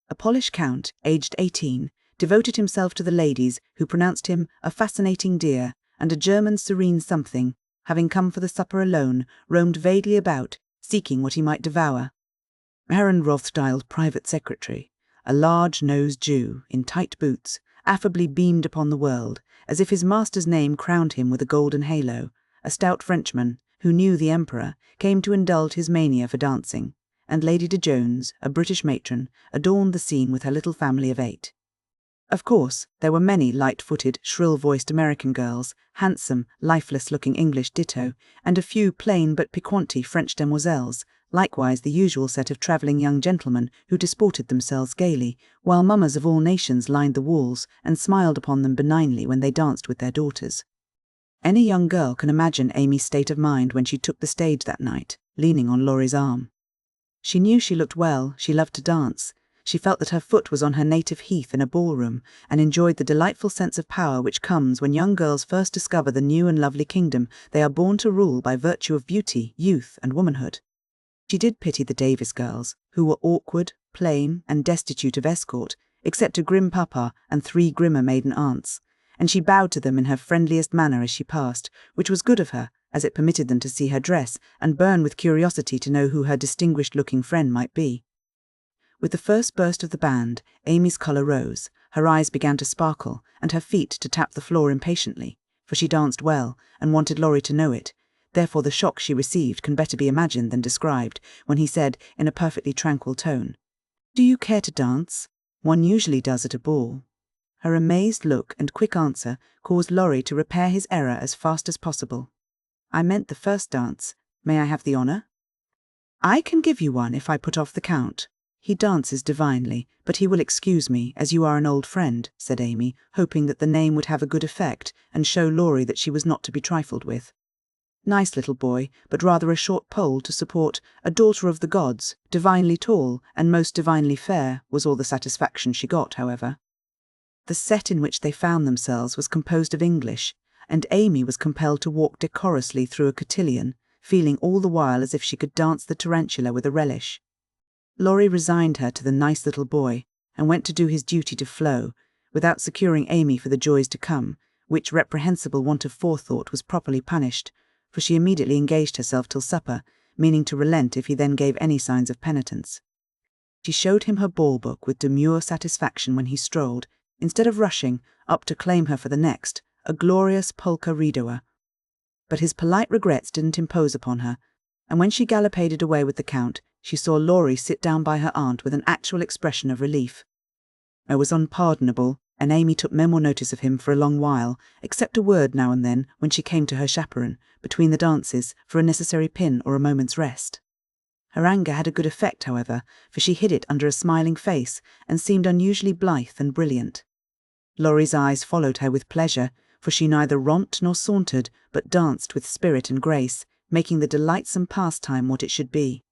A Polish count, aged 18, devoted himself to the ladies, who pronounced him a fascinating dear, and a German serene something, having come for the supper alone, roamed vaguely about, seeking what he might devour. Baron Rothschild's private secretary, a large-nosed Jew, in tight boots, affably beamed upon the world, as if his master's name crowned him with a golden halo. A stout Frenchman, who knew the Emperor, came to indulge his mania for dancing, and Lady de Jones, a British matron, adorned the scene with her little family of 8. Of course, there were many light-footed, shrill-voiced American girls, handsome, lifeless-looking English ditto, and a few plain but piquante French demoiselles, likewise the usual set of travelling young gentlemen who disported themselves gaily, while mammas of all nations lined the walls and smiled upon them benignly when they danced with their daughters. Any young girl can imagine Amy's state of mind when she took the stage that night, leaning on Laurie's arm. She knew she looked well, she loved to dance. She felt that her foot was on her native heath in a ballroom, and enjoyed the delightful sense of power which comes when young girls first discover the new and lovely kingdom they are born to rule by virtue of beauty, youth, and womanhood. She did pity the Davis girls, who were awkward, plain, and destitute of escort, except a grim papa and 3 grimmer maiden aunts, and she bowed to them in her friendliest manner as she passed, which was good of her, as it permitted them to see her dress and burn with curiosity to know who her distinguished-looking friend might be. With the first burst of the band, Amy's colour rose, her eyes began to sparkle, and her feet to tap the floor impatiently, for she danced well, and wanted Laurie to know it. Therefore the shock she received can better be imagined than described, when he said, in a perfectly tranquil tone, "Do you care to dance? One usually does at a ball." Her amazed look and quick answer caused Laurie to repair his error as fast as possible. "I meant the first dance. May I have the honour?" "I can give you one if I put off the count. He dances divinely, but he will excuse me, as you are an old friend," said Amy, hoping that the name would have a good effect and show Laurie that she was not to be trifled with. Nice little boy, but rather a short pole to support a daughter of the gods, divinely tall and most divinely fair, was all the satisfaction she got, however. The set in which they found themselves was composed of English, and Amy was compelled to walk decorously through a cotillion, feeling all the while as if she could dance the tarantula with a relish. Laurie resigned her to the nice little boy, and went to do his duty to Flo, without securing Amy for the joys to come, which reprehensible want of forethought was properly punished, for she immediately engaged herself till supper, meaning to relent if he then gave any signs of penitence. She showed him her ball book with demure satisfaction when he strolled, instead of rushing, up to claim her for the next, a glorious polka redoer. But his polite regrets didn't impose upon her, and when she gallopaded away with the count, she saw Laurie sit down by her aunt with an actual expression of relief. It was unpardonable, and Amy took no more notice of him for a long while, except a word now and then when she came to her chaperon, between the dances, for a necessary pin or a moment's rest. Her anger had a good effect, however, for she hid it under a smiling face, and seemed unusually blithe and brilliant. Laurie's eyes followed her with pleasure, for she neither romped nor sauntered, but danced with spirit and grace, making the delightsome pastime what it should be.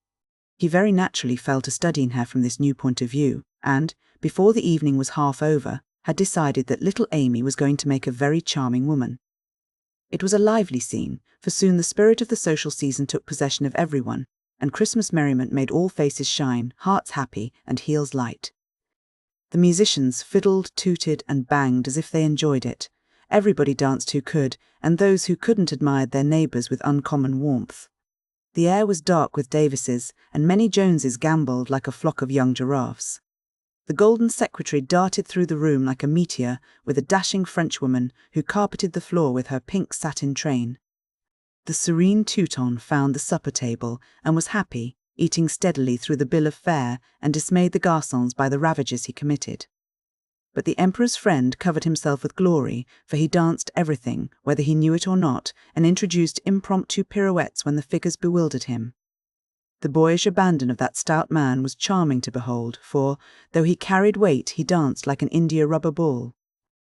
He very naturally fell to studying her from this new point of view, and, before the evening was half over, had decided that little Amy was going to make a very charming woman. It was a lively scene, for soon the spirit of the social season took possession of everyone, and Christmas merriment made all faces shine, hearts happy, and heels light. The musicians fiddled, tooted, and banged as if they enjoyed it. Everybody danced who could, and those who couldn't admired their neighbours with uncommon warmth. The air was dark with Davises, and many Joneses gambolled like a flock of young giraffes. The golden secretary darted through the room like a meteor with a dashing Frenchwoman who carpeted the floor with her pink satin train. The serene Teuton found the supper table and was happy, eating steadily through the bill of fare, and dismayed the garçons by the ravages he committed. But the Emperor's friend covered himself with glory, for he danced everything, whether he knew it or not, and introduced impromptu pirouettes when the figures bewildered him. The boyish abandon of that stout man was charming to behold, for, though he carried weight, he danced like an india-rubber ball.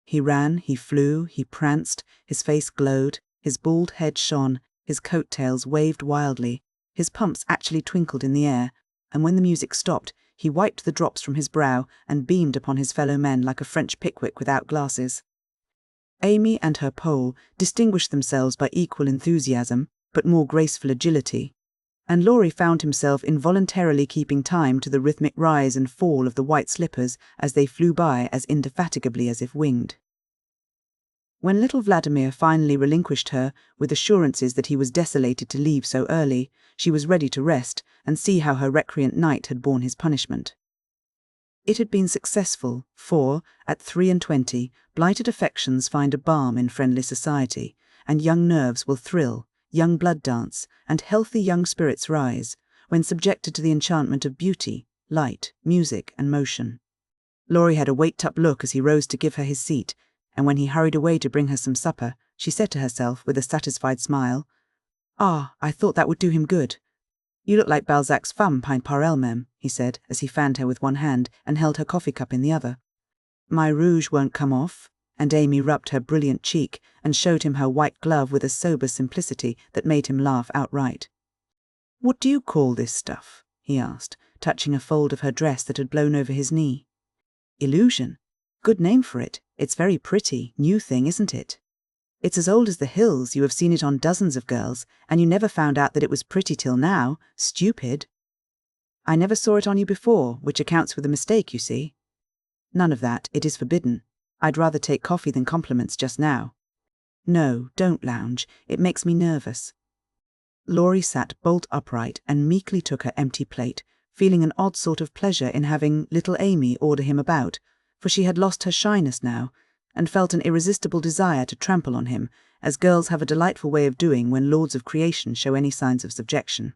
He ran, he flew, he pranced, his face glowed, his bald head shone, his coat-tails waved wildly, his pumps actually twinkled in the air, and when the music stopped, he wiped the drops from his brow and beamed upon his fellow men like a French Pickwick without glasses. Amy and her Pole distinguished themselves by equal enthusiasm, but more graceful agility, and Laurie found himself involuntarily keeping time to the rhythmic rise and fall of the white slippers as they flew by as indefatigably as if winged. When little Vladimir finally relinquished her, with assurances that he was desolated to leave so early, she was ready to rest and see how her recreant knight had borne his punishment. It had been successful, for, at 23, blighted affections find a balm in friendly society, and young nerves will thrill, young blood dance, and healthy young spirits rise, when subjected to the enchantment of beauty, light, music, and motion. Laurie had a waked-up look as he rose to give her his seat, and when he hurried away to bring her some supper, she said to herself with a satisfied smile, "Ah, I thought that would do him good." "You look like Balzac's femme par elle-même," he said, as he fanned her with one hand and held her coffee cup in the other. "My rouge won't come off," and Amy rubbed her brilliant cheek and showed him her white glove with a sober simplicity that made him laugh outright. "What do you call this stuff?" he asked, touching a fold of her dress that had blown over his knee. "Illusion. Good name for it. It's very pretty, new thing, isn't it? It's as old as the hills, you have seen it on dozens of girls, and you never found out that it was pretty till now. Stupid." "I never saw it on you before, which accounts for the mistake, you see." "None of that, it is forbidden. I'd rather take coffee than compliments just now." "No, don't lounge, it makes me nervous." Laurie sat bolt upright and meekly took her empty plate, feeling an odd sort of pleasure in having little Amy order him about, for she had lost her shyness now, and felt an irresistible desire to trample on him, as girls have a delightful way of doing when lords of creation show any signs of subjection.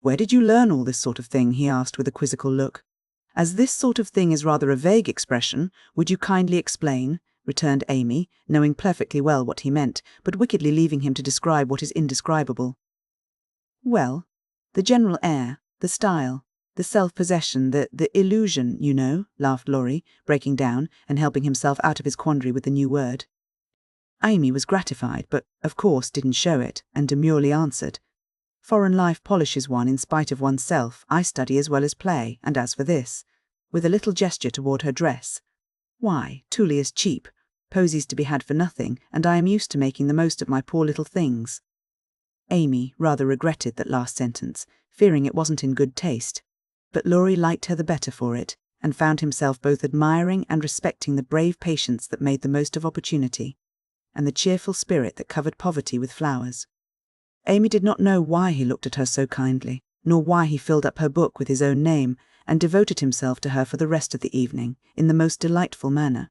"Where did you learn all this sort of thing?" he asked with a quizzical look. "As this sort of thing is rather a vague expression, would you kindly explain?" returned Amy, knowing perfectly well what he meant, but wickedly leaving him to describe what is indescribable. "Well, the general air, the style, the self-possession, the illusion, you know," laughed Laurie, breaking down and helping himself out of his quandary with the new word. Amy was gratified, but of course didn't show it, and demurely answered, "Foreign life polishes one in spite of oneself. I study as well as play, and as for this," with a little gesture toward her dress, "why, Tully is cheap, posies to be had for nothing, and I am used to making the most of my poor little things." Amy rather regretted that last sentence, fearing it wasn't in good taste, but Laurie liked her the better for it, and found himself both admiring and respecting the brave patience that made the most of opportunity, and the cheerful spirit that covered poverty with flowers. Amy did not know why he looked at her so kindly, nor why he filled up her book with his own name, and devoted himself to her for the rest of the evening, in the most delightful manner.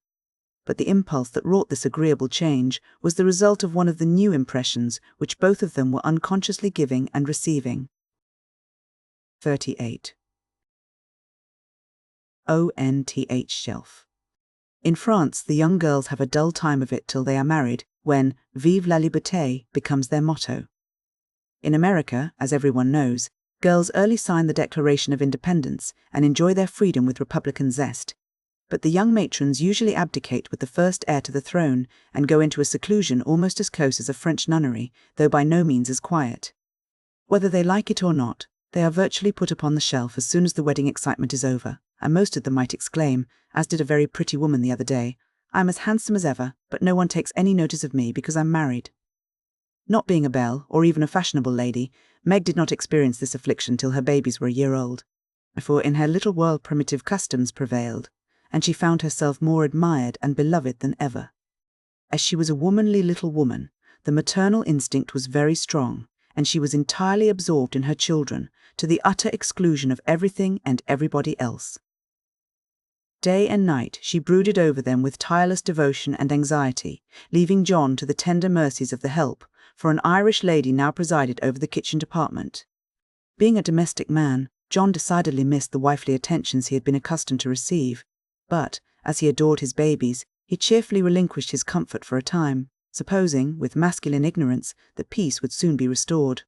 But the impulse that wrought this agreeable change was the result of one of the new impressions which both of them were unconsciously giving and receiving. 38. ONTH shelf. In France, the young girls have a dull time of it till they are married, when "Vive la liberté" becomes their motto. In America, as everyone knows, girls early sign the Declaration of Independence and enjoy their freedom with Republican zest. But the young matrons usually abdicate with the first heir to the throne and go into a seclusion almost as close as a French nunnery, though by no means as quiet. Whether they like it or not, they are virtually put upon the shelf as soon as the wedding excitement is over, and most of them might exclaim, as did a very pretty woman the other day, "I'm as handsome as ever, but no one takes any notice of me because I'm married." Not being a belle, or even a fashionable lady, Meg did not experience this affliction till her babies were a year old, for in her little world primitive customs prevailed, and she found herself more admired and beloved than ever. As she was a womanly little woman, the maternal instinct was very strong, and she was entirely absorbed in her children, to the utter exclusion of everything and everybody else. Day and night she brooded over them with tireless devotion and anxiety, leaving John to the tender mercies of the help, for an Irish lady now presided over the kitchen department. Being a domestic man, John decidedly missed the wifely attentions he had been accustomed to receive, but, as he adored his babies, he cheerfully relinquished his comfort for a time, supposing, with masculine ignorance, that peace would soon be restored.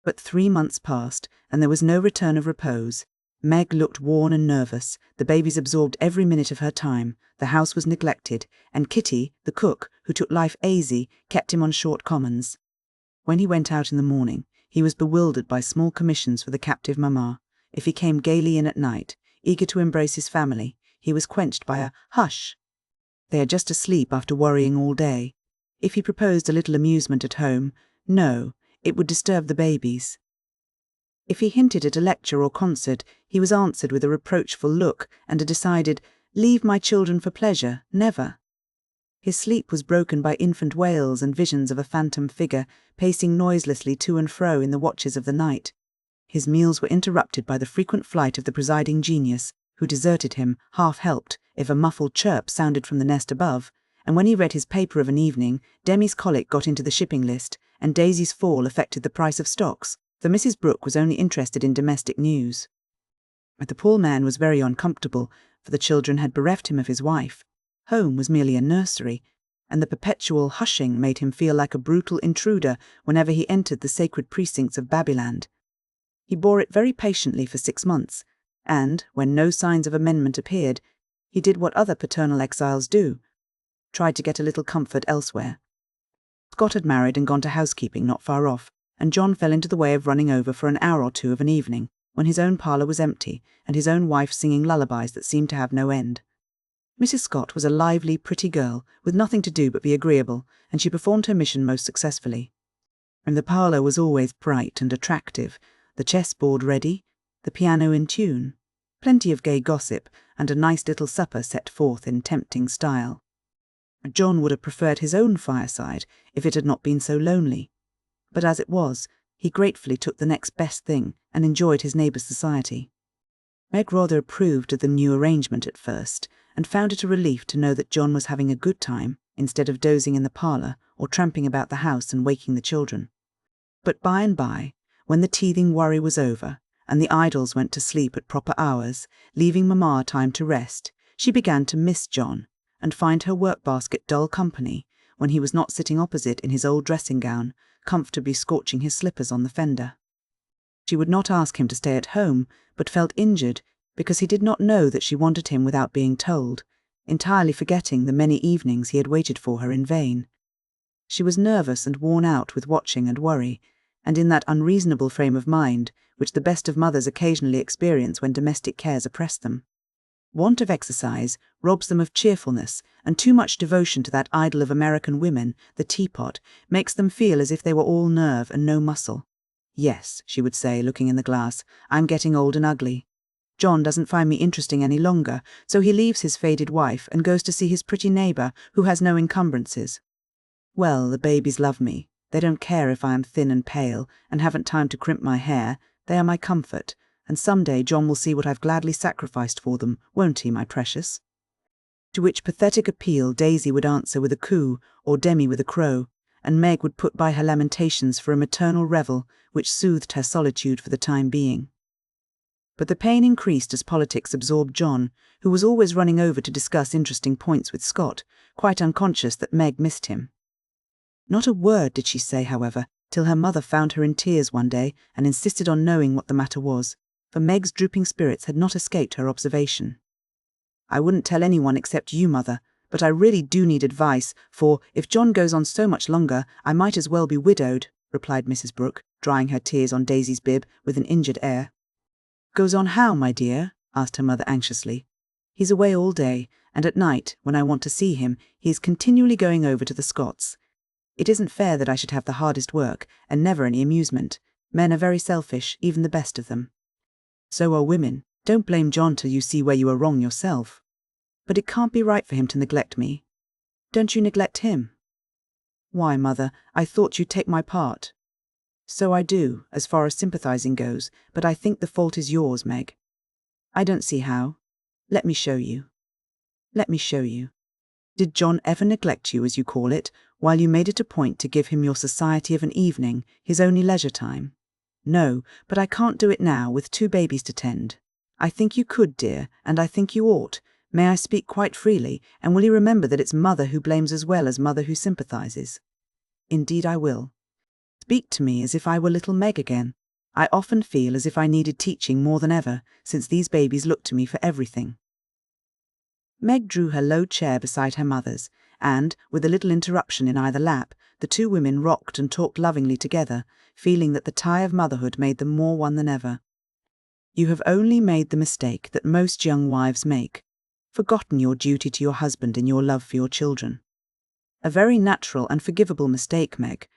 But 3 months passed, and there was no return of repose. Meg looked worn and nervous, the babies absorbed every minute of her time, the house was neglected, and Kitty, the cook, who took life easy, kept him on short commons. When he went out in the morning, he was bewildered by small commissions for the captive mamma. If he came gaily in at night, eager to embrace his family, he was quenched by a "hush." They are just asleep after worrying all day. If he proposed a little amusement at home, no, it would disturb the babies. If he hinted at a lecture or concert, he was answered with a reproachful look and a decided, "Leave my children for pleasure, never." His sleep was broken by infant wails and visions of a phantom figure pacing noiselessly to and fro in the watches of the night. His meals were interrupted by the frequent flight of the presiding genius, who deserted him, half-helped, if a muffled chirp sounded from the nest above, and when he read his paper of an evening, Demi's colic got into the shipping list, and Daisy's fall affected the price of stocks, for Mrs. Brooke was only interested in domestic news. But the poor man was very uncomfortable, for the children had bereft him of his wife. Home was merely a nursery, and the perpetual hushing made him feel like a brutal intruder whenever he entered the sacred precincts of Babyland. He bore it very patiently for 6 months, and, when no signs of amendment appeared, he did what other paternal exiles do, tried to get a little comfort elsewhere. Scott had married and gone to housekeeping not far off, and John fell into the way of running over for an hour or two of an evening, when his own parlour was empty, and his own wife singing lullabies that seemed to have no end. Mrs. Scott was a lively, pretty girl, with nothing to do but be agreeable, and she performed her mission most successfully. And the parlour was always bright and attractive, the chessboard ready, the piano in tune, plenty of gay gossip, and a nice little supper set forth in tempting style. John would have preferred his own fireside if it had not been so lonely, but as it was, he gratefully took the next best thing and enjoyed his neighbour's society. Meg rather approved of the new arrangement at first, and found it a relief to know that John was having a good time, instead of dozing in the parlour or tramping about the house and waking the children. But by and by, when the teething worry was over, and the idols went to sleep at proper hours, leaving Mamma time to rest, she began to miss John, and find her work-basket dull company when he was not sitting opposite in his old dressing-gown, comfortably scorching his slippers on the fender. She would not ask him to stay at home, but felt injured because he did not know that she wanted him without being told, entirely forgetting the many evenings he had waited for her in vain. She was nervous and worn out with watching and worry, and in that unreasonable frame of mind which the best of mothers occasionally experience when domestic cares oppress them. Want of exercise robs them of cheerfulness, and too much devotion to that idol of American women, the teapot, makes them feel as if they were all nerve and no muscle. "Yes," she would say, looking in the glass, "I'm getting old and ugly. John doesn't find me interesting any longer, so he leaves his faded wife and goes to see his pretty neighbour who has no encumbrances. Well, the babies love me. They don't care if I am thin and pale and haven't time to crimp my hair. They are my comfort, and some day John will see what I've gladly sacrificed for them, won't he, my precious?" To which pathetic appeal Daisy would answer with a coo or Demi with a crow, and Meg would put by her lamentations for a maternal revel which soothed her solitude for the time being. But the pain increased as politics absorbed John, who was always running over to discuss interesting points with Scott, quite unconscious that Meg missed him. Not a word did she say, however, till her mother found her in tears one day and insisted on knowing what the matter was, for Meg's drooping spirits had not escaped her observation. "I wouldn't tell anyone except you, Mother, but I really do need advice, for, if John goes on so much longer, I might as well be widowed," replied Mrs. Brooke, drying her tears on Daisy's bib with an injured air. "Goes on how, my dear?" asked her mother anxiously. "He's away all day, and at night, when I want to see him, he is continually going over to the Scots. It isn't fair that I should have the hardest work, and never any amusement. Men are very selfish, even the best of them." "So are women. Don't blame John till you see where you are wrong yourself." "But it can't be right for him to neglect me." "Don't you neglect him?" "Why, Mother, I thought you'd take my part." "So I do, as far as sympathizing goes, but I think the fault is yours, Meg." "I don't see how." "Let me show you." "Let me show you." "Did John ever neglect you, as you call it, while you made it a point to give him your society of an evening, his only leisure time. No, but I can't do it now with 2 babies to tend. I think you could, dear, and I think you ought. May I speak quite freely, and will you remember that it's mother who blames as well as mother who sympathizes? Indeed I will. Speak to me as if I were little Meg again. I often feel as if I needed teaching more than ever, since these babies look to me for everything. Meg drew her low chair beside her mother's, and, with a little interruption in either lap, the 2 women rocked and talked lovingly together, feeling that the tie of motherhood made them more one than ever. You have only made the mistake that most young wives make, forgotten your duty to your husband in your love for your children. A very natural and forgivable mistake, Meg,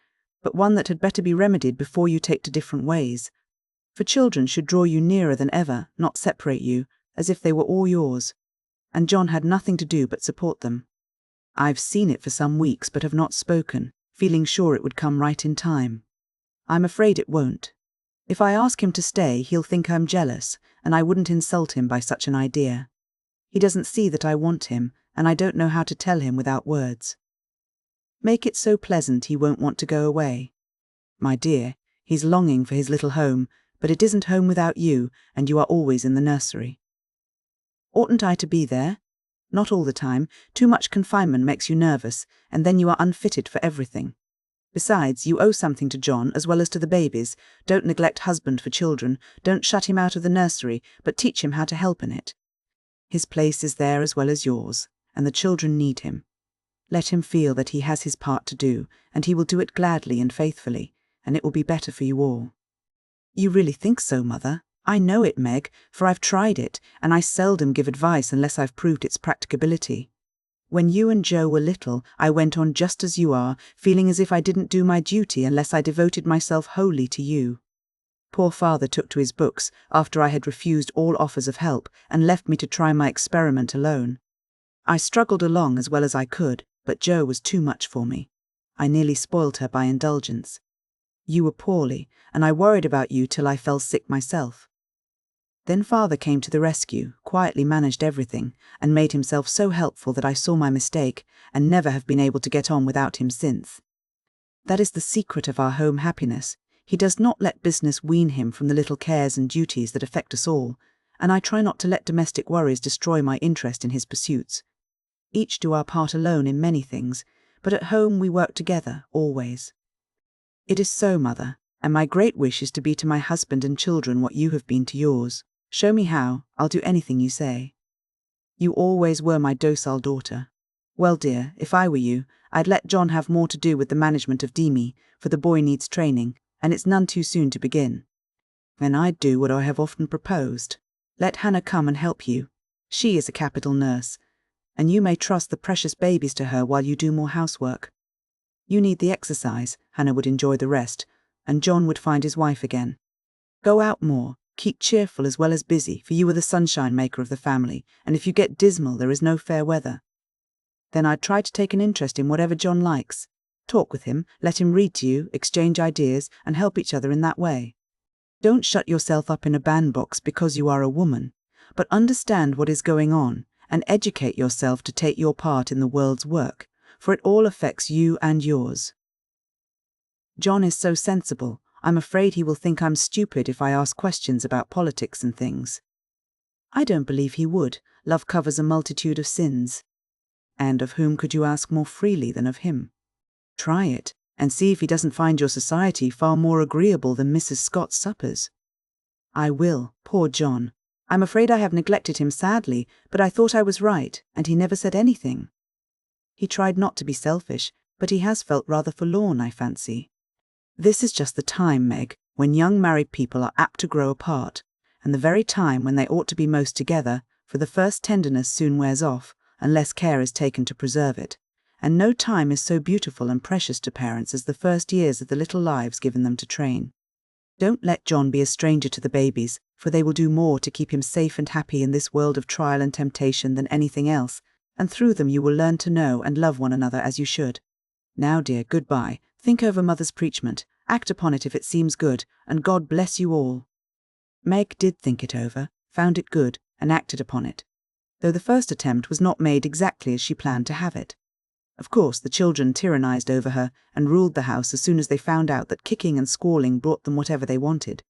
but one that had better be remedied before you take to different ways. For children should draw you nearer than ever, not separate you, as if they were all yours. And John had nothing to do but support them. I've seen it for some weeks but have not spoken, feeling sure it would come right in time. I'm afraid it won't. If I ask him to stay, he'll think I'm jealous, and I wouldn't insult him by such an idea. He doesn't see that I want him, and I don't know how to tell him without words. Make it so pleasant he won't want to go away. My dear, he's longing for his little home, but it isn't home without you, and you are always in the nursery. Oughtn't I to be there? Not all the time. Too much confinement makes you nervous, and then you are unfitted for everything. Besides, you owe something to John as well as to the babies. Don't neglect husband for children. Don't shut him out of the nursery, but teach him how to help in it. His place is there as well as yours, and the children need him. Let him feel that he has his part to do, and he will do it gladly and faithfully, and it will be better for you all. You really think so, Mother? I know it, Meg, for I've tried it, and I seldom give advice unless I've proved its practicability. When you and Joe were little, I went on just as you are, feeling as if I didn't do my duty unless I devoted myself wholly to you. Poor father took to his books after I had refused all offers of help and left me to try my experiment alone. I struggled along as well as I could, but Joe was too much for me. I nearly spoilt her by indulgence. You were poorly, and I worried about you till I fell sick myself. Then father came to the rescue, quietly managed everything, and made himself so helpful that I saw my mistake, and never have been able to get on without him since. That is the secret of our home happiness. He does not let business wean him from the little cares and duties that affect us all, and I try not to let domestic worries destroy my interest in his pursuits. Each do our part alone in many things, but at home we work together, always. It is so, Mother, and my great wish is to be to my husband and children what you have been to yours. Show me how, I'll do anything you say. You always were my docile daughter. Well, dear, if I were you, I'd let John have more to do with the management of Demi, for the boy needs training, and it's none too soon to begin. Then I'd do what I have often proposed. Let Hannah come and help you. She is a capital nurse, and you may trust the precious babies to her while you do more housework. You need the exercise, Hannah would enjoy the rest, and John would find his wife again. Go out more. Keep cheerful as well as busy, for you are the sunshine maker of the family, and if you get dismal there is no fair weather. Then I'd try to take an interest in whatever John likes. Talk with him, let him read to you, exchange ideas, and help each other in that way. Don't shut yourself up in a bandbox because you are a woman, but understand what is going on, and educate yourself to take your part in the world's work, for it all affects you and yours. John is so sensible. I'm afraid he will think I'm stupid if I ask questions about politics and things. I don't believe he would. Love covers a multitude of sins. And of whom could you ask more freely than of him? Try it, and see if he doesn't find your society far more agreeable than Mrs. Scott's suppers. I will, poor John. I'm afraid I have neglected him sadly, but I thought I was right, and he never said anything. He tried not to be selfish, but he has felt rather forlorn, I fancy. This is just the time, Meg, when young married people are apt to grow apart, and the very time when they ought to be most together, for the first tenderness soon wears off, unless care is taken to preserve it, and no time is so beautiful and precious to parents as the first years of the little lives given them to train. Don't let John be a stranger to the babies, for they will do more to keep him safe and happy in this world of trial and temptation than anything else, and through them you will learn to know and love one another as you should. Now, dear, goodbye. Think over Mother's preachment, act upon it if it seems good, and God bless you all. Meg did think it over, found it good, and acted upon it, though the first attempt was not made exactly as she planned to have it. Of course, the children tyrannized over her and ruled the house as soon as they found out that kicking and squalling brought them whatever they wanted.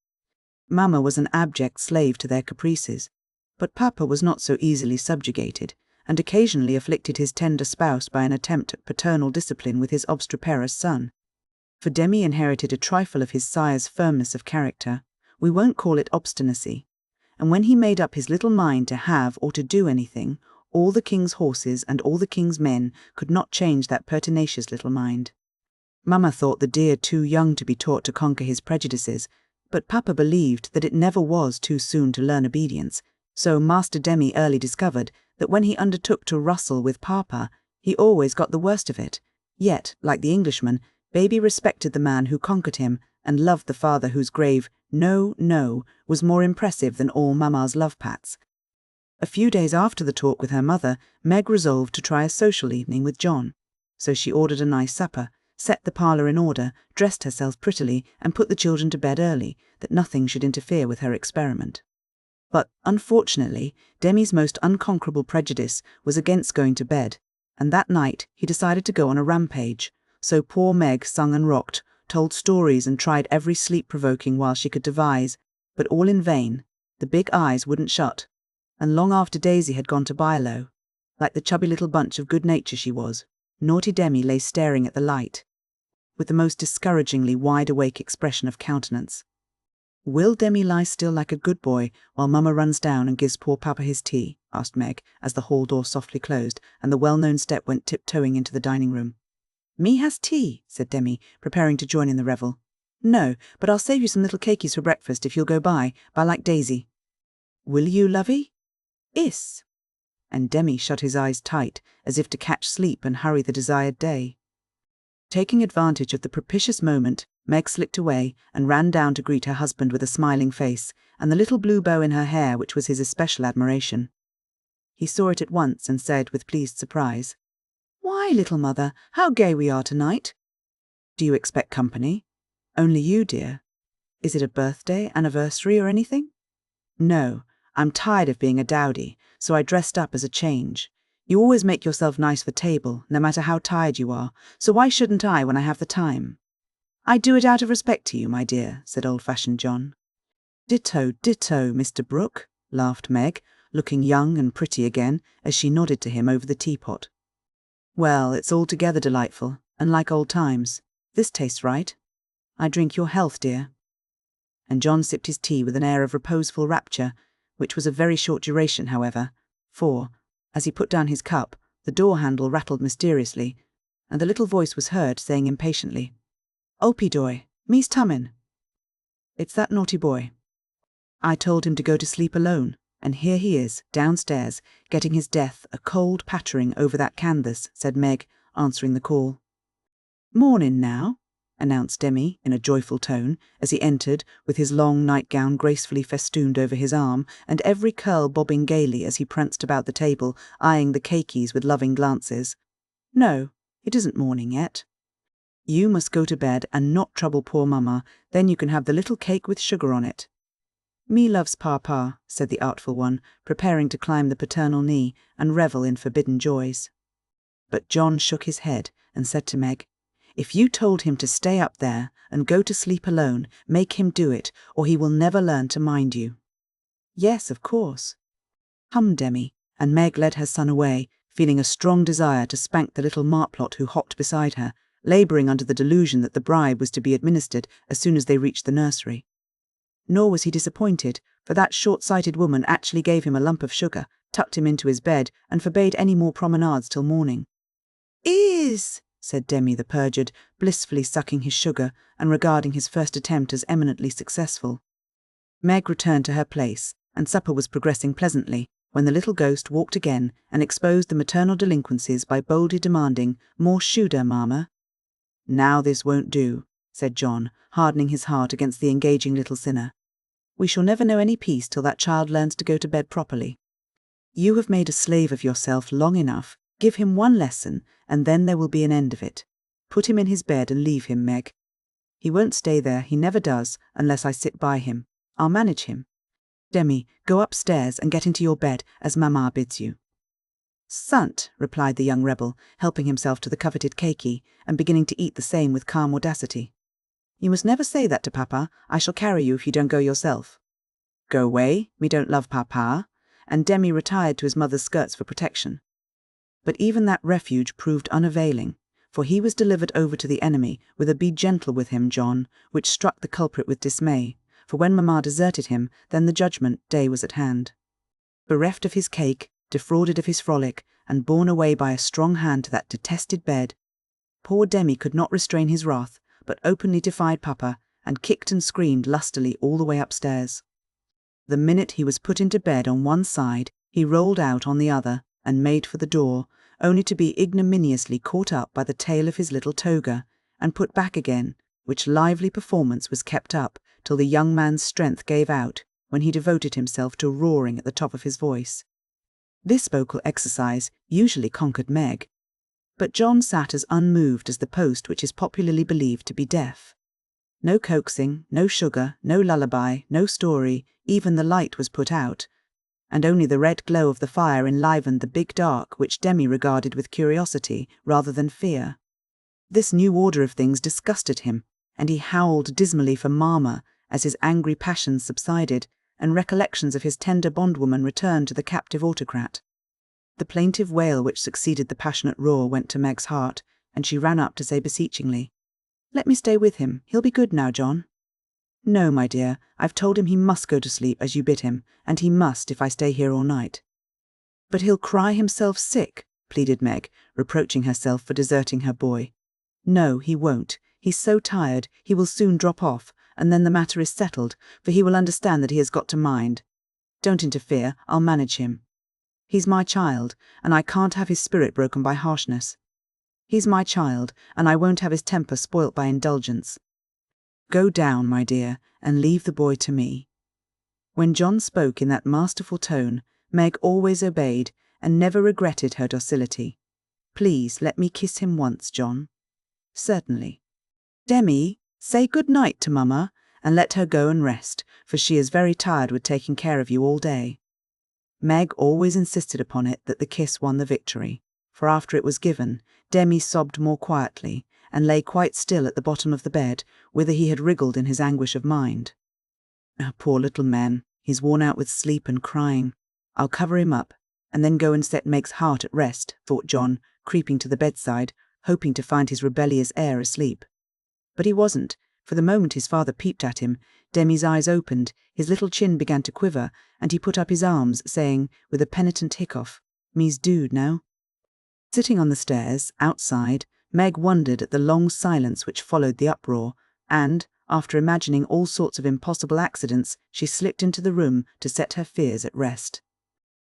Mama was an abject slave to their caprices, but Papa was not so easily subjugated, and occasionally afflicted his tender spouse by an attempt at paternal discipline with his obstreperous son. For Demi inherited a trifle of his sire's firmness of character, we won't call it obstinacy, and when he made up his little mind to have or to do anything, all the king's horses and all the king's men could not change that pertinacious little mind. Mama thought the dear too young to be taught to conquer his prejudices, but Papa believed that it never was too soon to learn obedience, so Master Demi early discovered that when he undertook to rustle with Papa, he always got the worst of it. Yet, like the Englishman, Baby respected the man who conquered him and loved the father whose grave "no, no" was more impressive than all Mama's love pats. A few days after the talk with her mother, Meg resolved to try a social evening with John. So she ordered a nice supper, set the parlour in order, dressed herself prettily, and put the children to bed early, that nothing should interfere with her experiment. But, unfortunately, Demi's most unconquerable prejudice was against going to bed, and that night he decided to go on a rampage. So poor Meg sung and rocked, told stories and tried every sleep-provoking while she could devise, but all in vain. The big eyes wouldn't shut, and long after Daisy had gone to Bilo, like the chubby little bunch of good nature she was, naughty Demi lay staring at the light, with the most discouragingly wide-awake expression of countenance. "Will Demi lie still like a good boy while Mama runs down and gives poor Papa his tea?" asked Meg, as the hall door softly closed and the well-known step went tiptoeing into the dining room. "Me has tea," said Demi, preparing to join in the revel. "No, but I'll save you some little cakeys for breakfast if you'll go by like Daisy." "Will you, lovey?" "Iss." And Demi shut his eyes tight, as if to catch sleep and hurry the desired day. Taking advantage of the propitious moment, Meg slipped away and ran down to greet her husband with a smiling face and the little blue bow in her hair which was his especial admiration. He saw it at once and said with pleased surprise, "Why, little mother, how gay we are tonight! Do you expect company?" "Only you, dear." "Is it a birthday, anniversary, or anything?" "No, I'm tired of being a dowdy, so I dressed up as a change. You always make yourself nice for table, no matter how tired you are, so why shouldn't I when I have the time?" "I do it out of respect to you, my dear," said old-fashioned John. "Ditto, ditto, Mr. Brooke," laughed Meg, looking young and pretty again as she nodded to him over the teapot. "Well, it's altogether delightful, and like old times. This tastes right. I drink your health, dear." And John sipped his tea with an air of reposeful rapture, which was of very short duration, however, for, as he put down his cup, the door-handle rattled mysteriously, and the little voice was heard saying impatiently, "Opie doy, me's tummin'." "It's that naughty boy. I told him to go to sleep alone, and here he is, downstairs, getting his death a cold pattering over that canvas," said Meg, answering the call. "Mornin' now," announced Demi in a joyful tone, as he entered, with his long nightgown gracefully festooned over his arm, and every curl bobbing gaily as he pranced about the table, eyeing the cakeys with loving glances. "No, it isn't morning yet. You must go to bed and not trouble poor Mama, then you can have the little cake with sugar on it." "Me loves Papa," said the artful one, preparing to climb the paternal knee and revel in forbidden joys. But John shook his head and said to Meg, "If you told him to stay up there and go to sleep alone, make him do it, or he will never learn to mind you." "Yes, of course." Hummed Demi, and Meg led her son away, feeling a strong desire to spank the little marplot who hopped beside her, labouring under the delusion that the bribe was to be administered as soon as they reached the nursery. Nor was he disappointed, for that short-sighted woman actually gave him a lump of sugar, tucked him into his bed, and forbade any more promenades till morning. "Is," said Demi the perjured, blissfully sucking his sugar and regarding his first attempt as eminently successful. Meg returned to her place, and supper was progressing pleasantly, when the little ghost walked again and exposed the maternal delinquencies by boldly demanding, "More shuder, Mama?" "Now this won't do," said John, hardening his heart against the engaging little sinner. "We shall never know any peace till that child learns to go to bed properly. You have made a slave of yourself long enough. Give him one lesson, and then there will be an end of it. Put him in his bed and leave him, Meg. He won't stay there, he never does, unless I sit by him. I'll manage him. Demi, go upstairs and get into your bed, as Mama bids you." "Sant," replied the young rebel, helping himself to the coveted cakey, and beginning to eat the same with calm audacity. "You must never say that to Papa. I shall carry you if you don't go yourself." "Go away, me don't love Papa," and Demi retired to his mother's skirts for protection. But even that refuge proved unavailing, for he was delivered over to the enemy with a "be gentle with him, John," which struck the culprit with dismay, for when Mamma deserted him, then the judgment day was at hand. Bereft of his cake, defrauded of his frolic, and borne away by a strong hand to that detested bed, poor Demi could not restrain his wrath, but openly defied Papa, and kicked and screamed lustily all the way upstairs. The minute he was put into bed on one side, he rolled out on the other, and made for the door, only to be ignominiously caught up by the tail of his little toga, and put back again, which lively performance was kept up till the young man's strength gave out, when he devoted himself to roaring at the top of his voice. This vocal exercise usually conquered Meg, but John sat as unmoved as the post which is popularly believed to be deaf. No coaxing, no sugar, no lullaby, no story, even the light was put out, and only the red glow of the fire enlivened the big dark which Demi regarded with curiosity rather than fear. This new order of things disgusted him, and he howled dismally for Mamma as his angry passions subsided, and recollections of his tender bondwoman returned to the captive autocrat. The plaintive wail which succeeded the passionate roar went to Meg's heart, and she ran up to say beseechingly, "Let me stay with him. He'll be good now, John." "No, my dear, I've told him he must go to sleep as you bid him, and he must if I stay here all night." "But he'll cry himself sick," pleaded Meg, reproaching herself for deserting her boy. "No, he won't. He's so tired, he will soon drop off, and then the matter is settled, for he will understand that he has got to mind. Don't interfere, I'll manage him. He's my child, and I can't have his spirit broken by harshness. He's my child, and I won't have his temper spoilt by indulgence. Go down, my dear, and leave the boy to me." When John spoke in that masterful tone, Meg always obeyed, and never regretted her docility. "Please let me kiss him once, John." "Certainly." "Demi, say good night to Mamma, and let her go and rest, for she is very tired with taking care of you all day." Meg always insisted upon it that the kiss won the victory, for after it was given, Demi sobbed more quietly, and lay quite still at the bottom of the bed, whither he had wriggled in his anguish of mind. "Poor little man, he's worn out with sleep and crying. I'll cover him up, and then go and set Meg's heart at rest," thought John, creeping to the bedside, hoping to find his rebellious heir asleep. But he wasn't, for the moment his father peeped at him, Demi's eyes opened, his little chin began to quiver, and he put up his arms, saying, with a penitent hiccough, "Me's dood now." Sitting on the stairs, outside, Meg wondered at the long silence which followed the uproar, and, after imagining all sorts of impossible accidents, she slipped into the room to set her fears at rest.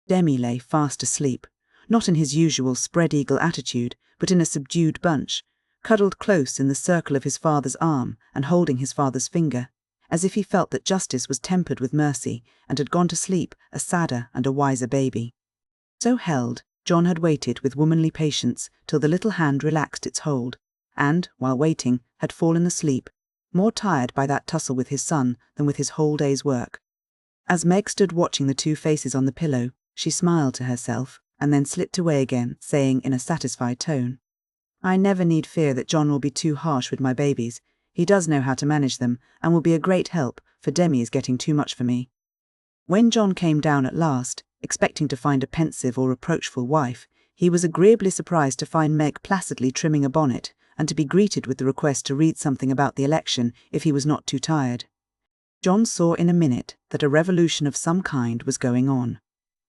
Demi lay fast asleep, not in his usual spread-eagle attitude, but in a subdued bunch, cuddled close in the circle of his father's arm and holding his father's finger, as if he felt that justice was tempered with mercy and had gone to sleep a sadder and a wiser baby. So held, John had waited with womanly patience till the little hand relaxed its hold, and, while waiting, had fallen asleep, more tired by that tussle with his son than with his whole day's work. As Meg stood watching the two faces on the pillow, she smiled to herself, and then slipped away again, saying in a satisfied tone, "I never need fear that John will be too harsh with my babies. He does know how to manage them, and will be a great help, for Demi is getting too much for me." When John came down at last, expecting to find a pensive or reproachful wife, he was agreeably surprised to find Meg placidly trimming a bonnet, and to be greeted with the request to read something about the election if he was not too tired. John saw in a minute that a revolution of some kind was going on,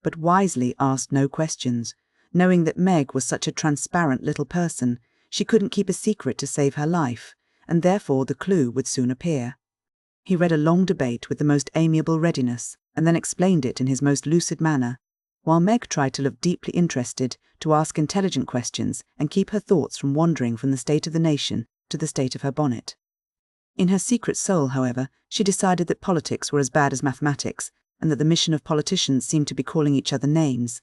but wisely asked no questions, knowing that Meg was such a transparent little person, she couldn't keep a secret to save her life, and therefore the clue would soon appear. He read a long debate with the most amiable readiness, and then explained it in his most lucid manner, while Meg tried to look deeply interested, to ask intelligent questions, and keep her thoughts from wandering from the state of the nation to the state of her bonnet. In her secret soul, however, she decided that politics were as bad as mathematics, and that the mission of politicians seemed to be calling each other names.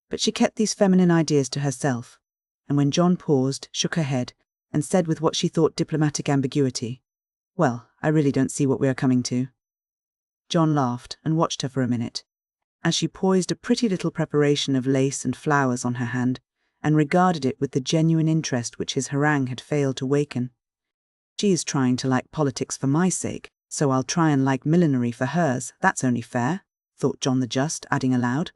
But she kept these feminine ideas to herself, and when John paused, shook her head, and said with what she thought diplomatic ambiguity, "Well, I really don't see what we are coming to." John laughed and watched her for a minute. as she poised a pretty little preparation of lace and flowers on her hand, and regarded it with the genuine interest which his harangue had failed to waken. She is trying to like politics for my sake, so I'll try and like millinery for hers, that's only fair, thought John the Just, adding aloud.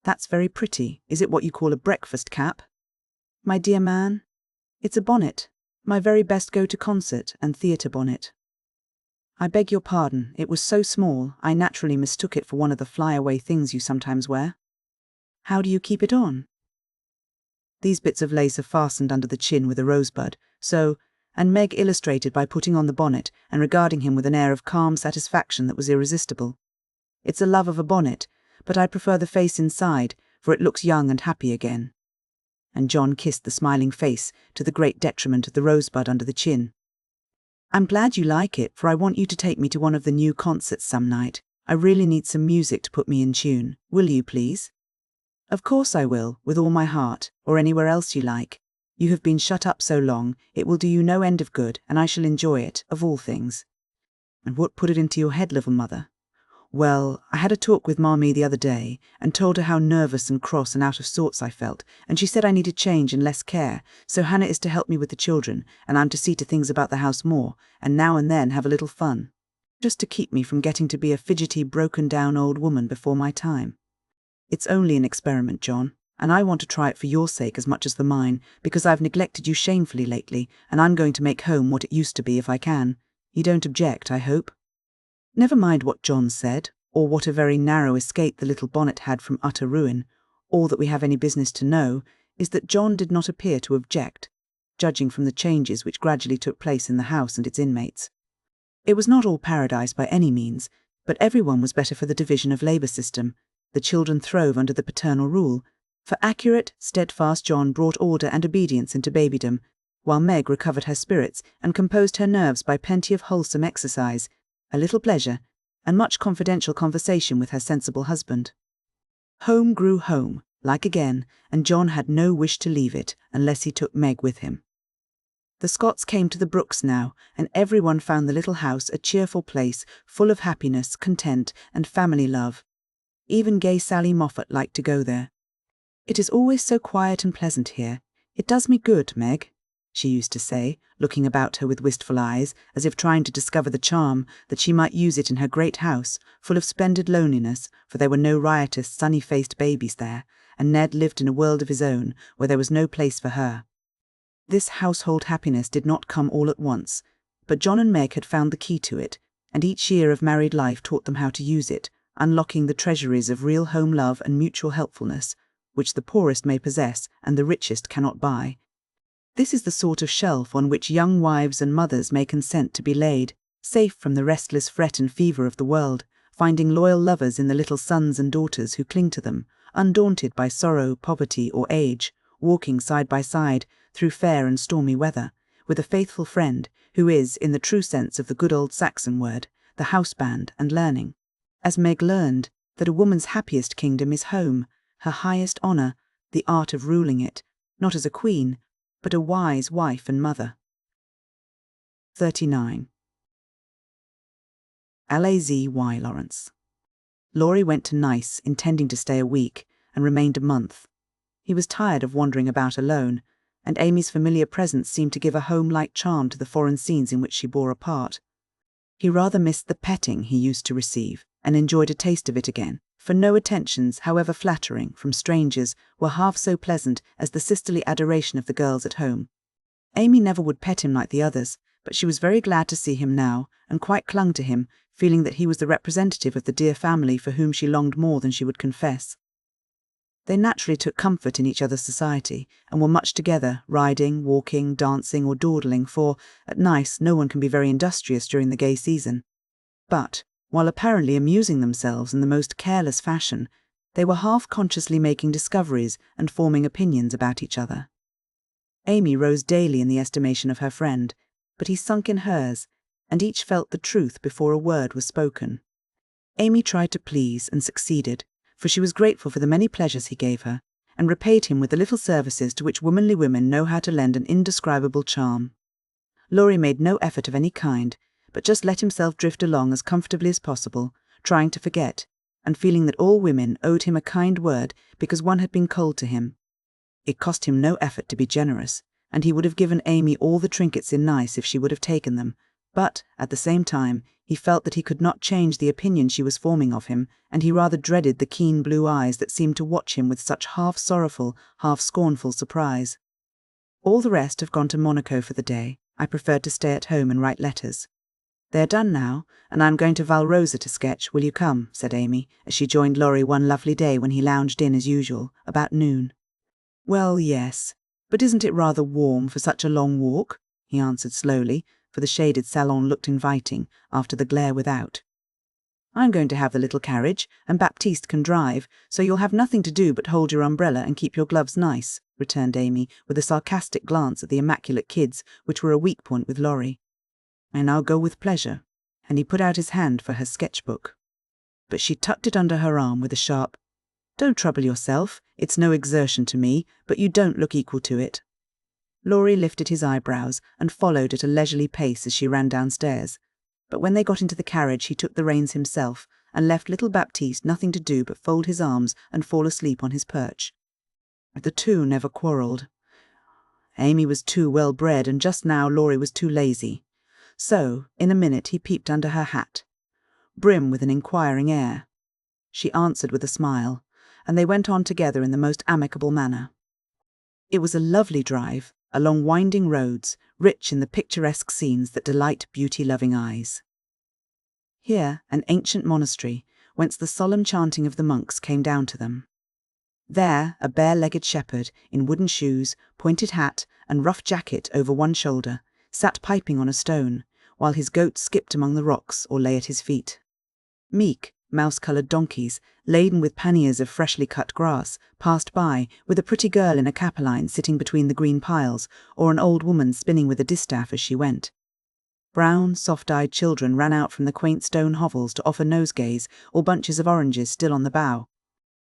That's very pretty. Is it what you call a breakfast cap? My dear man, it's a bonnet, my very best go-to-concert and theatre bonnet. I beg your pardon, it was so small, I naturally mistook it for one of the fly-away things you sometimes wear. How do you keep it on? These bits of lace are fastened under the chin with a rosebud, so, and Meg illustrated by putting on the bonnet and regarding him with an air of calm satisfaction that was irresistible. It's a love of a bonnet, but I prefer the face inside, for it looks young and happy again. And John kissed the smiling face, to the great detriment of the rosebud under the chin. I'm glad you like it, for I want you to take me to one of the new concerts some night. I really need some music to put me in tune. Will you, please? Of course I will, with all my heart, or anywhere else you like. You have been shut up so long, it will do you no end of good, and I shall enjoy it, of all things. And what put it into your head, little mother? Well, I had a talk with Marmee the other day, and told her how nervous and cross and out of sorts I felt, and she said I needed change and less care, so Hannah is to help me with the children, and I'm to see to things about the house more, and now and then have a little fun. Just to keep me from getting to be a fidgety, broken-down old woman before my time. It's only an experiment, John, and I want to try it for your sake as much as for mine, because I've neglected you shamefully lately, and I'm going to make home what it used to be if I can. You don't object, I hope? Never mind what John said, or what a very narrow escape the little bonnet had from utter ruin. All that we have any business to know is that John did not appear to object, judging from the changes which gradually took place in the house and its inmates. It was not all paradise by any means, but everyone was better for the division of labour system. The children throve under the paternal rule, for accurate, steadfast John brought order and obedience into babydom, while Meg recovered her spirits and composed her nerves by plenty of wholesome exercise, a little pleasure, and much confidential conversation with her sensible husband. Home grew home, like again, and John had no wish to leave it unless he took Meg with him. The Scotts came to the Brooks now, and everyone found the little house a cheerful place, full of happiness, content, and family love. Even gay Sally Moffat liked to go there. It is always so quiet and pleasant here. It does me good, Meg, she used to say, looking about her with wistful eyes, as if trying to discover the charm, that she might use it in her great house, full of splendid loneliness, for there were no riotous, sunny-faced babies there, and Ned lived in a world of his own, where there was no place for her. This household happiness did not come all at once, but John and Meg had found the key to it, and each year of married life taught them how to use it, unlocking the treasuries of real home love and mutual helpfulness, which the poorest may possess and the richest cannot buy. This is the sort of shelf on which young wives and mothers may consent to be laid, safe from the restless fret and fever of the world, finding loyal lovers in the little sons and daughters who cling to them, undaunted by sorrow, poverty, or age, walking side by side through fair and stormy weather, with a faithful friend who is, in the true sense of the good old Saxon word, the houseband and learning. As Meg learned, that a woman's happiest kingdom is home, her highest honour, the art of ruling it, not as a queen, but a wise wife and mother. 39. Lazy Lawrence. Laurie went to Nice, intending to stay a week, and remained a month. He was tired of wandering about alone, and Amy's familiar presence seemed to give a home-like charm to the foreign scenes in which she bore a part. He rather missed the petting he used to receive, and enjoyed a taste of it again, for no attentions, however flattering, from strangers were half so pleasant as the sisterly adoration of the girls at home. Amy never would pet him like the others, but she was very glad to see him now, and quite clung to him, feeling that he was the representative of the dear family for whom she longed more than she would confess. They naturally took comfort in each other's society, and were much together, riding, walking, dancing, or dawdling, for, at Nice, no one can be very industrious during the gay season. But, while apparently amusing themselves in the most careless fashion, they were half-consciously making discoveries and forming opinions about each other. Amy rose daily in the estimation of her friend, but he sunk in hers, and each felt the truth before a word was spoken. Amy tried to please and succeeded, for she was grateful for the many pleasures he gave her, and repaid him with the little services to which womanly women know how to lend an indescribable charm. Laurie made no effort of any kind, but just let himself drift along as comfortably as possible, trying to forget, and feeling that all women owed him a kind word because one had been cold to him. It cost him no effort to be generous, and he would have given Amy all the trinkets in Nice if she would have taken them, but, at the same time, he felt that he could not change the opinion she was forming of him, and he rather dreaded the keen blue eyes that seemed to watch him with such half-sorrowful, half-scornful surprise. All the rest have gone to Monaco for the day. I preferred to stay at home and write letters. They are done now, and I am going to Valrosa to sketch. Will you come? Said Amy, as she joined Laurie one lovely day when he lounged in as usual, about noon. Well, yes, but isn't it rather warm for such a long walk? He answered slowly, for the shaded salon looked inviting after the glare without. I'm going to have the little carriage, and Baptiste can drive, so you'll have nothing to do but hold your umbrella and keep your gloves nice, returned Amy, with a sarcastic glance at the immaculate kids, which were a weak point with Laurie. And I'll go with pleasure, and he put out his hand for her sketchbook. But she tucked it under her arm with a sharp, Don't trouble yourself, it's no exertion to me, but you don't look equal to it. Laurie lifted his eyebrows and followed at a leisurely pace as she ran downstairs, but when they got into the carriage he took the reins himself and left little Baptiste nothing to do but fold his arms and fall asleep on his perch. The two never quarrelled. Amy was too well bred, and just now Laurie was too lazy. So, in a minute he peeped under her hat, brim with an inquiring air. She answered with a smile, and they went on together in the most amicable manner. It was a lovely drive, along winding roads, rich in the picturesque scenes that delight beauty-loving eyes. Here, an ancient monastery, whence the solemn chanting of the monks came down to them. There, a bare-legged shepherd, in wooden shoes, pointed hat, and rough jacket over one shoulder, sat piping on a stone, while his goats skipped among the rocks or lay at his feet. Meek, mouse-coloured donkeys, laden with panniers of freshly cut grass, passed by, with a pretty girl in a capeline sitting between the green piles, or an old woman spinning with a distaff as she went. Brown, soft-eyed children ran out from the quaint stone hovels to offer nosegays or bunches of oranges still on the bough.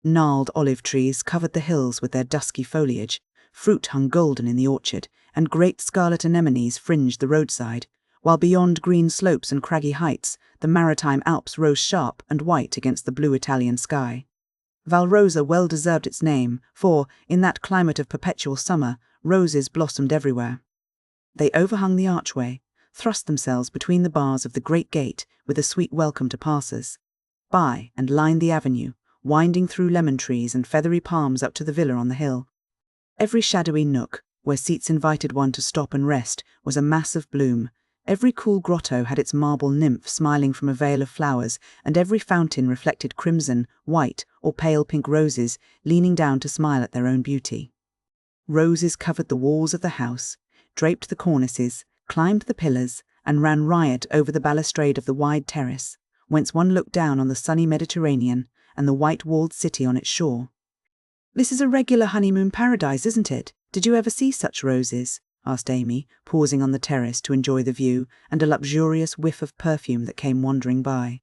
Gnarled olive trees covered the hills with their dusky foliage, fruit hung golden in the orchard, and great scarlet anemones fringed the roadside, while beyond green slopes and craggy heights, the maritime Alps rose sharp and white against the blue Italian sky. Valrosa well deserved its name, for, in that climate of perpetual summer, roses blossomed everywhere. They overhung the archway, thrust themselves between the bars of the great gate with a sweet welcome to passers, by and lined the avenue, winding through lemon trees and feathery palms up to the villa on the hill. Every shadowy nook, where seats invited one to stop and rest, was a mass of bloom. Every cool grotto had its marble nymph smiling from a veil of flowers, and every fountain reflected crimson, white, or pale pink roses, leaning down to smile at their own beauty. Roses covered the walls of the house, draped the cornices, climbed the pillars, and ran riot over the balustrade of the wide terrace, whence one looked down on the sunny Mediterranean and the white-walled city on its shore. "This is a regular honeymoon paradise, isn't it? Did you ever see such roses?" asked Amy, pausing on the terrace to enjoy the view and a luxurious whiff of perfume that came wandering by.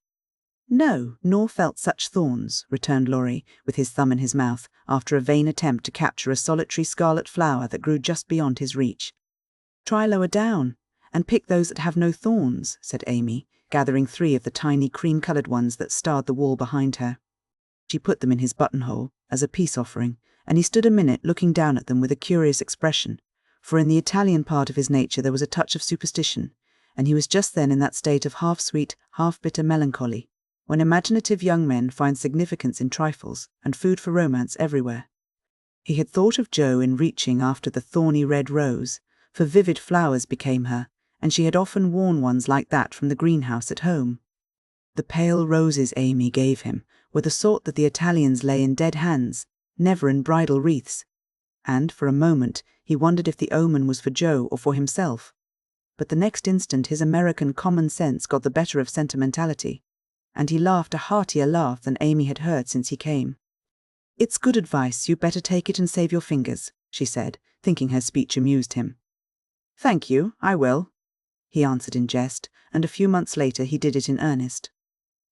"No, nor felt such thorns," returned Laurie, with his thumb in his mouth, after a vain attempt to capture a solitary scarlet flower that grew just beyond his reach. "Try lower down, and pick those that have no thorns," said Amy, gathering 3 of the tiny cream-coloured ones that starred the wall behind her. She put them in his buttonhole, as a peace offering, and he stood a minute looking down at them with a curious expression, for in the Italian part of his nature there was a touch of superstition, and he was just then in that state of half-sweet, half-bitter melancholy, when imaginative young men find significance in trifles and food for romance everywhere. He had thought of Jo in reaching after the thorny red rose, for vivid flowers became her, and she had often worn ones like that from the greenhouse at home. The pale roses Amy gave him were the sort that the Italians lay in dead hands, never in bridal wreaths, and for a moment he wondered if the omen was for Jo or for himself. But the next instant his American common sense got the better of sentimentality, and he laughed a heartier laugh than Amy had heard since he came. "It's good advice, you'd better take it and save your fingers," she said, thinking her speech amused him. "Thank you, I will," he answered in jest, and a few months later he did it in earnest.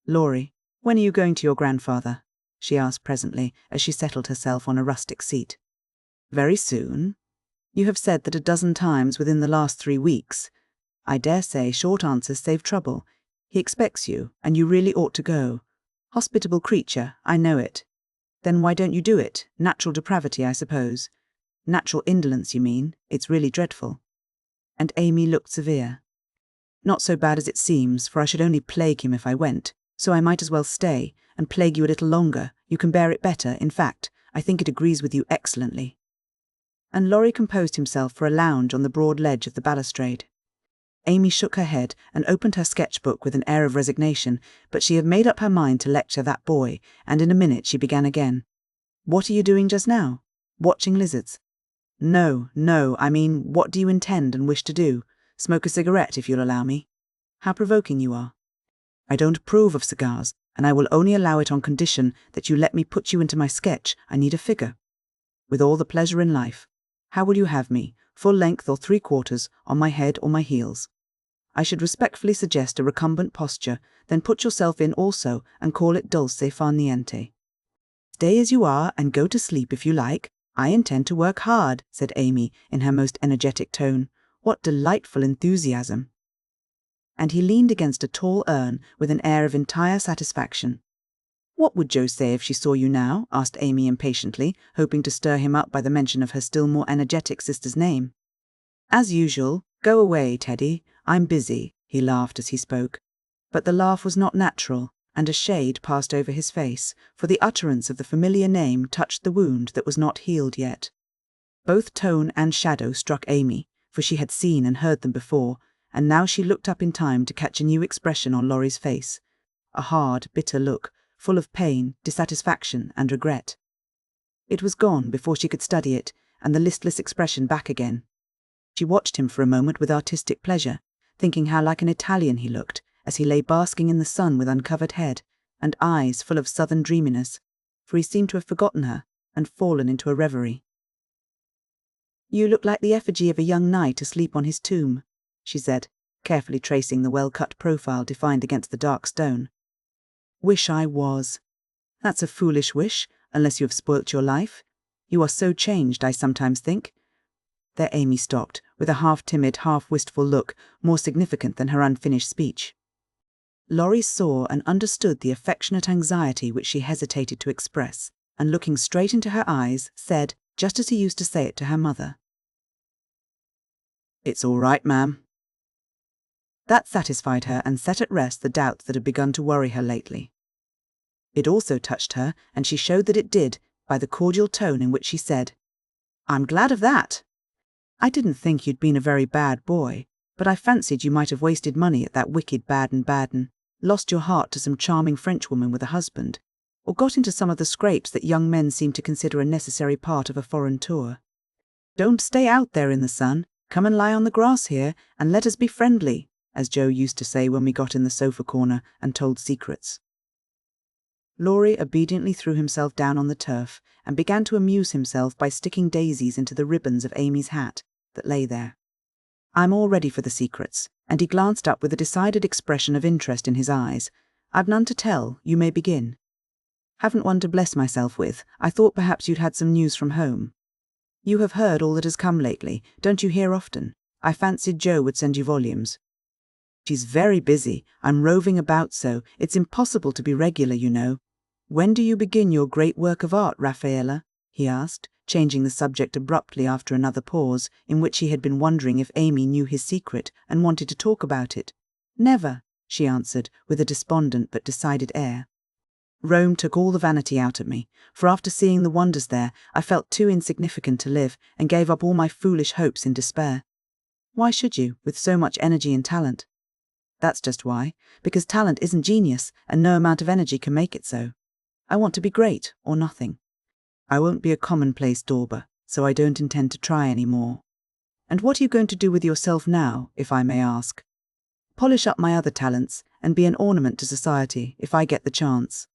"Laurie, when are you going to your grandfather?" she asked presently, as she settled herself on a rustic seat. "Very soon. You have said that a dozen times within the last 3 weeks. I dare say short answers save trouble. He expects you, and you really ought to go. Hospitable creature, I know it. Then why don't you do it? Natural depravity, I suppose. Natural indolence, you mean? It's really dreadful. And Amy looked severe. Not so bad as it seems, for I should only plague him if I went, so I might as well stay, and plague you a little longer. You can bear it better, in fact, I think it agrees with you excellently. And Laurie composed himself for a lounge on the broad ledge of the balustrade. Amy shook her head and opened her sketchbook with an air of resignation, but she had made up her mind to lecture that boy, and in a minute she began again. What are you doing just now? Watching lizards? No, I mean, what do you intend and wish to do? Smoke a cigarette, if you'll allow me. How provoking you are. I don't approve of cigars, and I will only allow it on condition that you let me put you into my sketch. I need a figure. With all the pleasure in life. How will you have me, full length or 3/4, on my head or my heels? I should respectfully suggest a recumbent posture, then put yourself in also and call it dulce far niente. Stay as you are and go to sleep if you like. I intend to work hard, said Amy in her most energetic tone. What delightful enthusiasm! And he leaned against a tall urn with an air of entire satisfaction. What would Jo say if she saw you now? Asked Amy impatiently, hoping to stir him up by the mention of her still more energetic sister's name. As usual, go away, Teddy. I'm busy, he laughed as he spoke. But the laugh was not natural, and a shade passed over his face, for the utterance of the familiar name touched the wound that was not healed yet. Both tone and shadow struck Amy, for she had seen and heard them before, and now she looked up in time to catch a new expression on Laurie's face, a hard, bitter look, full of pain, dissatisfaction, and regret. It was gone before she could study it, and the listless expression back again. She watched him for a moment with artistic pleasure, thinking how like an Italian he looked, as he lay basking in the sun with uncovered head, and eyes full of southern dreaminess, for he seemed to have forgotten her, and fallen into a reverie. You look like the effigy of a young knight asleep on his tomb, she said, carefully tracing the well-cut profile defined against the dark stone. Wish I was. That's a foolish wish, unless you have spoilt your life. You are so changed, I sometimes think. There Amy stopped, with a half-timid, half-wistful look, more significant than her unfinished speech. Laurie saw and understood the affectionate anxiety which she hesitated to express, and looking straight into her eyes, said, just as he used to say it to her mother, "It's all right, ma'am." That satisfied her and set at rest the doubts that had begun to worry her lately. It also touched her, and she showed that it did, by the cordial tone in which she said, "I'm glad of that. I didn't think you'd been a very bad boy, but I fancied you might have wasted money at that wicked Baden-Baden, lost your heart to some charming Frenchwoman with a husband, or got into some of the scrapes that young men seem to consider a necessary part of a foreign tour. Don't stay out there in the sun. Come and lie on the grass here, and let us be friendly," as Jo used to say when we got in the sofa corner and told secrets. Laurie obediently threw himself down on the turf and began to amuse himself by sticking daisies into the ribbons of Amy's hat that lay there. "I'm all ready for the secrets," and he glanced up with a decided expression of interest in his eyes. "I've none to tell. You may begin." "Haven't one to bless myself with. I thought perhaps you'd had some news from home." "You have heard all that has come lately. Don't you hear often? I fancied Jo would send you volumes." "She's very busy. I'm roving about so. It's impossible to be regular, you know." "When do you begin your great work of art, Raffaella?" he asked, changing the subject abruptly after another pause, in which he had been wondering if Amy knew his secret and wanted to talk about it. "Never," she answered, with a despondent but decided air. "Rome took all the vanity out of me, for after seeing the wonders there, I felt too insignificant to live, and gave up all my foolish hopes in despair." "Why should you, with so much energy and talent?" "That's just why, because talent isn't genius, and no amount of energy can make it so. I want to be great, or nothing. I won't be a commonplace dauber, so I don't intend to try any more." "And what are you going to do with yourself now, if I may ask?" "Polish up my other talents, and be an ornament to society, if I get the chance."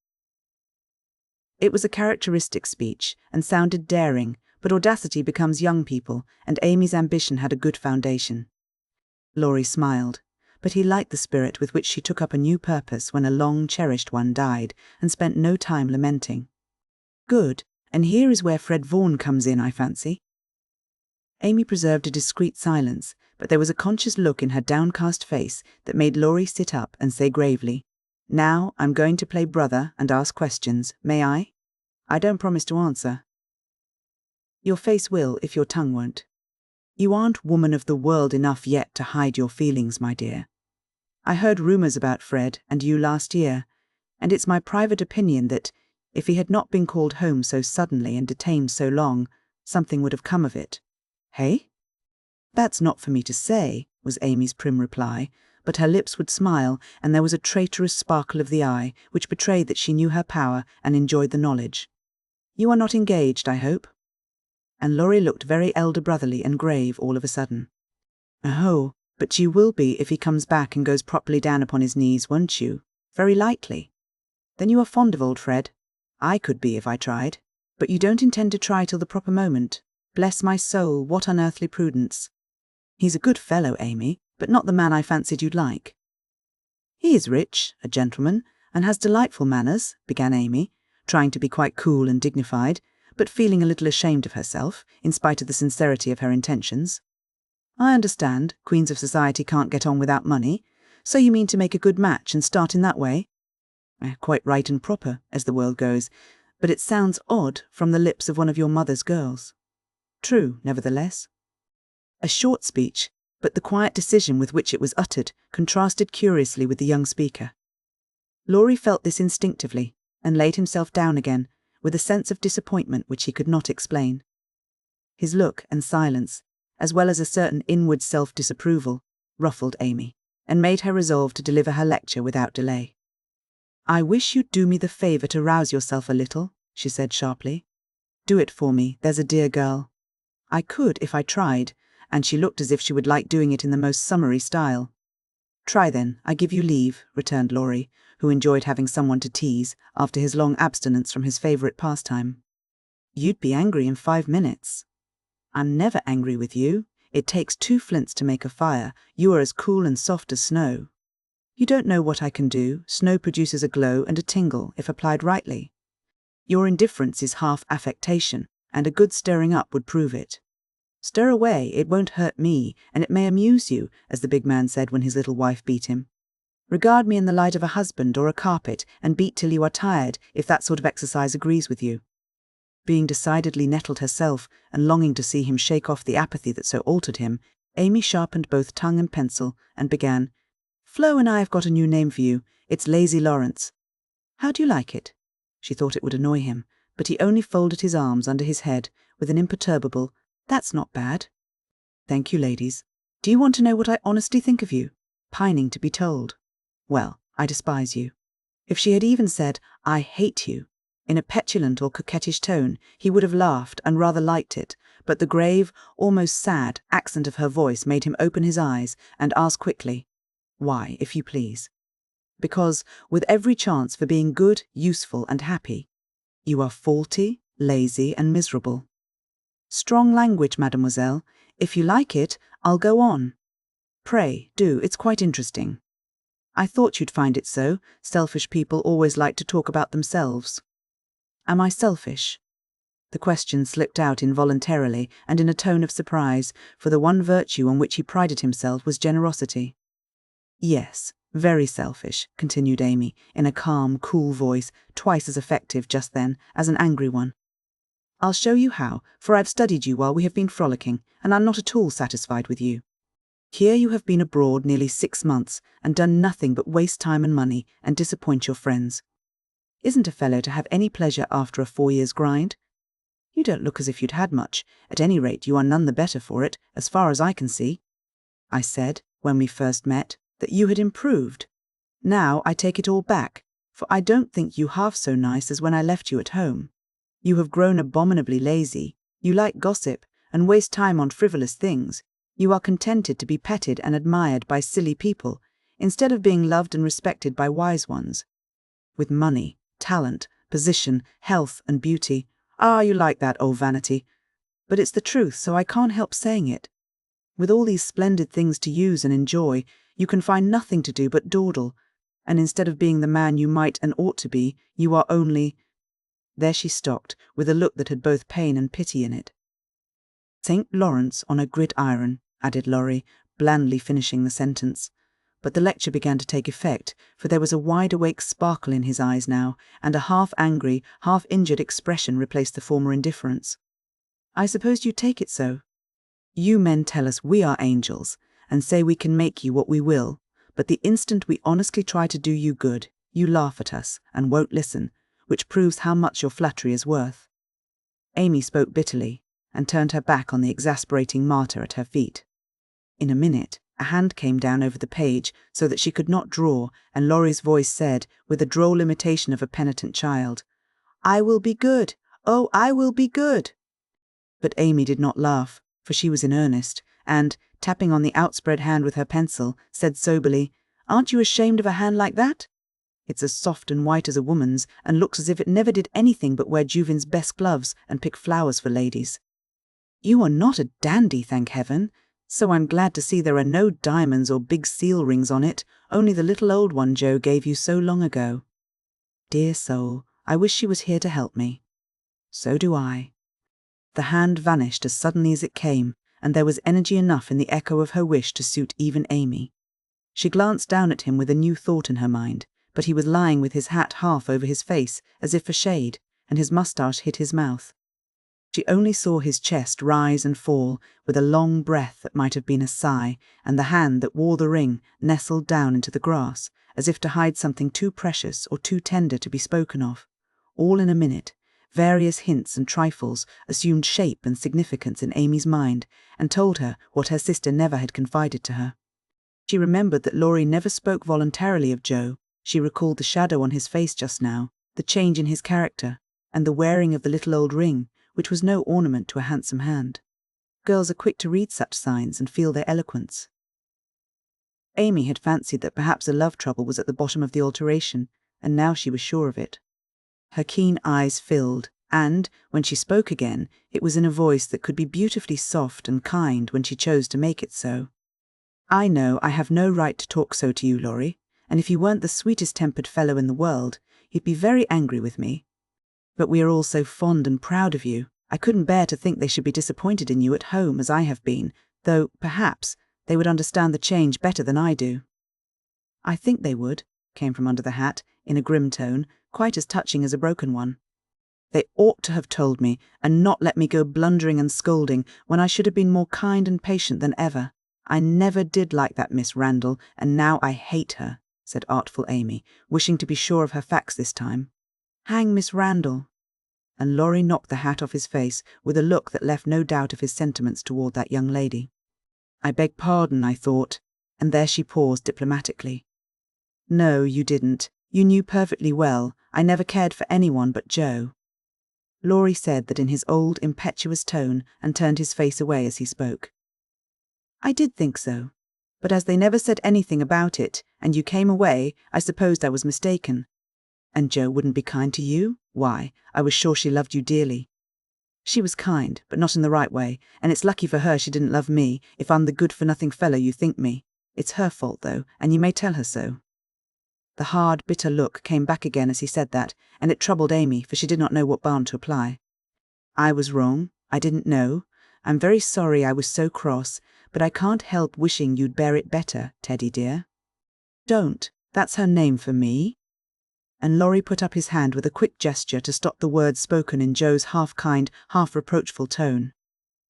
It was a characteristic speech, and sounded daring, but audacity becomes young people, and Amy's ambition had a good foundation. Laurie smiled, but he liked the spirit with which she took up a new purpose when a long-cherished one died, and spent no time lamenting. "Good, and here is where Fred Vaughan comes in, I fancy." Amy preserved a discreet silence, but there was a conscious look in her downcast face that made Laurie sit up and say gravely, Now I'm going to play brother and ask questions, may I? I don't promise to answer. Your face will if your tongue won't. You aren't woman of the world enough yet to hide your feelings, my dear. I heard rumours about Fred and you last year, and it's my private opinion that, if he had not been called home so suddenly and detained so long, something would have come of it. Hey? That's not for me to say, was Amy's prim reply, but her lips would smile, and there was a traitorous sparkle of the eye, which betrayed that she knew her power and enjoyed the knowledge. You are not engaged, I hope? And Laurie looked very elder brotherly and grave all of a sudden. Oh, but you will be if he comes back and goes properly down upon his knees, won't you? Very likely. Then you are fond of old Fred. I could be if I tried. But you don't intend to try till the proper moment. Bless my soul, what unearthly prudence. He's a good fellow, Amy, but not the man I fancied you'd like. He is rich, a gentleman, and has delightful manners, began Amy, trying to be quite cool and dignified, but feeling a little ashamed of herself, in spite of the sincerity of her intentions. I understand, queens of society can't get on without money, so you mean to make a good match and start in that way? Quite right and proper, as the world goes, but it sounds odd from the lips of one of your mother's girls. True, nevertheless. A short speech, but the quiet decision with which it was uttered contrasted curiously with the young speaker. Laurie felt this instinctively, and laid himself down again, with a sense of disappointment which he could not explain. His look and silence, as well as a certain inward self-disapproval, ruffled Amy, and made her resolve to deliver her lecture without delay. I wish you'd do me the favour to rouse yourself a little, she said sharply. Do it for me, there's a dear girl. I could if I tried, and she looked as if she would like doing it in the most summary style. Try then, I give you leave, returned Laurie, who enjoyed having someone to tease after his long abstinence from his favourite pastime. You'd be angry in 5 minutes. I'm never angry with you. It takes 2 flints to make a fire. You are as cool and soft as snow. You don't know what I can do. Snow produces a glow and a tingle, if applied rightly. Your indifference is half affectation, and a good stirring up would prove it. Stir away, it won't hurt me, and it may amuse you, as the big man said when his little wife beat him. Regard me in the light of a husband or a carpet, and beat till you are tired, if that sort of exercise agrees with you. Being decidedly nettled herself, and longing to see him shake off the apathy that so altered him, Amy sharpened both tongue and pencil, and began, Flo and I have got a new name for you. It's Lazy Lawrence. How do you like it? She thought it would annoy him, but he only folded his arms under his head with an imperturbable, That's not bad. Thank you, ladies. Do you want to know what I honestly think of you? Pining to be told. Well, I despise you. If she had even said, I hate you, in a petulant or coquettish tone, he would have laughed and rather liked it, but the grave, almost sad, accent of her voice made him open his eyes and ask quickly, Why, if you please? Because, with every chance for being good, useful, and happy, you are faulty, lazy, and miserable. Strong language, mademoiselle. If you like it, I'll go on. Pray, do, it's quite interesting. I thought you'd find it so. Selfish people always like to talk about themselves. Am I selfish? The question slipped out involuntarily and in a tone of surprise, for the one virtue on which he prided himself was generosity. Yes, very selfish, continued Amy, in a calm, cool voice, twice as effective just then as an angry one. I'll show you how, for I've studied you while we have been frolicking, and I'm not at all satisfied with you. Here you have been abroad nearly 6 months, and done nothing but waste time and money, and disappoint your friends. Isn't a fellow to have any pleasure after a 4 years' grind? You don't look as if you'd had much. At any rate, you are none the better for it, as far as I can see. I said, when we first met, that you had improved. Now I take it all back, for I don't think you half so nice as when I left you at home. You have grown abominably lazy. You like gossip, and waste time on frivolous things. You are contented to be petted and admired by silly people, instead of being loved and respected by wise ones. With money, talent, position, health, and beauty. You like that old vanity. But it's the truth, so I can't help saying it. With all these splendid things to use and enjoy, you can find nothing to do but dawdle, and instead of being the man you might and ought to be, you are only— There she stopped, with a look that had both pain and pity in it. St. Lawrence on a gridiron, added Laurie, blandly finishing the sentence. but the lecture began to take effect, for there was a wide-awake sparkle in his eyes now, and a half-angry, half-injured expression replaced the former indifference. "I suppose you take it so. You men tell us we are angels, and say we can make you what we will, but the instant we honestly try to do you good, you laugh at us and won't listen, which proves how much your flattery is worth." Amy spoke bitterly, and turned her back on the exasperating martyr at her feet. In a minute, a hand came down over the page so that she could not draw, and Laurie's voice said, with a droll imitation of a penitent child, "I will be good. Oh, I will be good." But Amy did not laugh, for she was in earnest, and, tapping on the outspread hand with her pencil, said soberly, "Aren't you ashamed of a hand like that? It's as soft and white as a woman's, and looks as if it never did anything but wear Juvin's best gloves and pick flowers for ladies. You are not a dandy, thank heaven, so I'm glad to see there are no diamonds or big seal rings on it, only the little old one Joe gave you so long ago. Dear soul, I wish she was here to help me." "So do I." The hand vanished as suddenly as it came, and there was energy enough in the echo of her wish to suit even Amy. She glanced down at him with a new thought in her mind, but he was lying with his hat half over his face, as if for shade, and his moustache hid his mouth. She only saw his chest rise and fall, with a long breath that might have been a sigh, and the hand that wore the ring nestled down into the grass, as if to hide something too precious or too tender to be spoken of. All in a minute, various hints and trifles assumed shape and significance in Amy's mind, and told her what her sister never had confided to her. She remembered that Laurie never spoke voluntarily of Joe. She recalled the shadow on his face just now, the change in his character, and the wearing of the little old ring, which was no ornament to a handsome hand. Girls are quick to read such signs and feel their eloquence. Amy had fancied that perhaps a love trouble was at the bottom of the alteration, and now she was sure of it. Her keen eyes filled, and, when she spoke again, it was in a voice that could be beautifully soft and kind when she chose to make it so. "I know I have no right to talk so to you, Laurie, and if you weren't the sweetest-tempered fellow in the world, you'd be very angry with me. But we are all so fond and proud of you. I couldn't bear to think they should be disappointed in you at home as I have been, though, perhaps, they would understand the change better than I do." "I think they would," came from under the hat, in a grim tone, quite as touching as a broken one. "They ought to have told me, and not let me go blundering and scolding, when I should have been more kind and patient than ever. I never did like that Miss Randall, and now I hate her," said artful Amy, wishing to be sure of her facts this time. "Hang Miss Randall." And Laurie knocked the hat off his face with a look that left no doubt of his sentiments toward that young lady. "I beg pardon, I thought," and there she paused diplomatically. "No, you didn't. You knew perfectly well. I never cared for anyone but Joe." Laurie said that in his old impetuous tone, and turned his face away as he spoke. "I did think so, but as they never said anything about it, and you came away, I supposed I was mistaken. And Joe wouldn't be kind to you? Why, I was sure she loved you dearly." "She was kind, but not in the right way, and it's lucky for her she didn't love me, if I'm the good-for-nothing fellow you think me. It's her fault, though, and you may tell her so." The hard, bitter look came back again as he said that, and it troubled Amy, for she did not know what balm to apply. "I was wrong. I didn't know. I'm very sorry I was so cross, but I can't help wishing you'd bear it better, Teddy dear." "Don't. That's her name for me." And Laurie put up his hand with a quick gesture to stop the words spoken in Joe's half-kind, half-reproachful tone.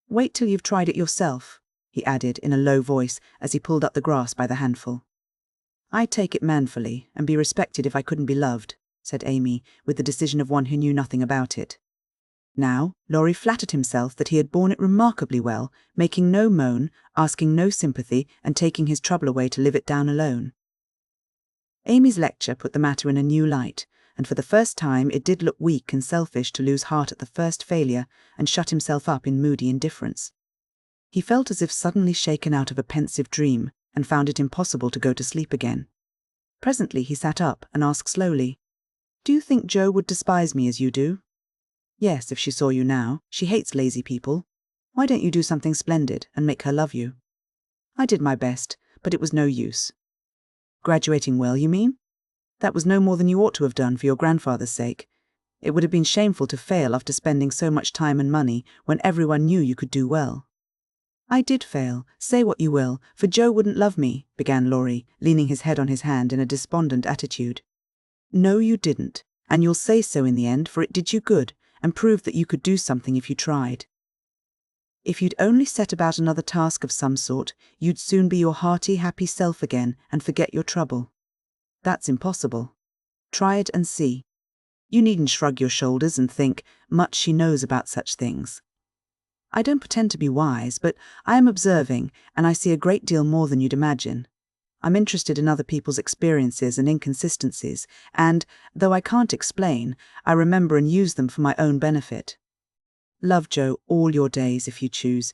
"Wait till you've tried it yourself," he added in a low voice as he pulled up the grass by the handful. "I'd take it manfully, and be respected if I couldn't be loved," said Amy, with the decision of one who knew nothing about it. Now, Laurie flattered himself that he had borne it remarkably well, making no moan, asking no sympathy, and taking his trouble away to live it down alone. Amy's lecture put the matter in a new light, and for the first time it did look weak and selfish to lose heart at the first failure and shut himself up in moody indifference. He felt as if suddenly shaken out of a pensive dream, and found it impossible to go to sleep again. Presently he sat up and asked slowly, "Do you think Joe would despise me as you do?" "Yes, if she saw you now. She hates lazy people. Why don't you do something splendid and make her love you?" "I did my best, but it was no use." "Graduating well, you mean? That was no more than you ought to have done for your grandfather's sake. It would have been shameful to fail after spending so much time and money when everyone knew you could do well." I did fail, say what you will, for Joe wouldn't love me, began Laurie, leaning his head on his hand in a despondent attitude. No, you didn't, and you'll say so in the end, for it did you good, and proved that you could do something if you tried. If you'd only set about another task of some sort, you'd soon be your hearty, happy self again and forget your trouble. That's impossible. Try it and see. You needn't shrug your shoulders and think, much she knows about such things. I don't pretend to be wise, but I am observing, and I see a great deal more than you'd imagine. I'm interested in other people's experiences and inconsistencies, and, though I can't explain, I remember and use them for my own benefit. Love Joe all your days if you choose,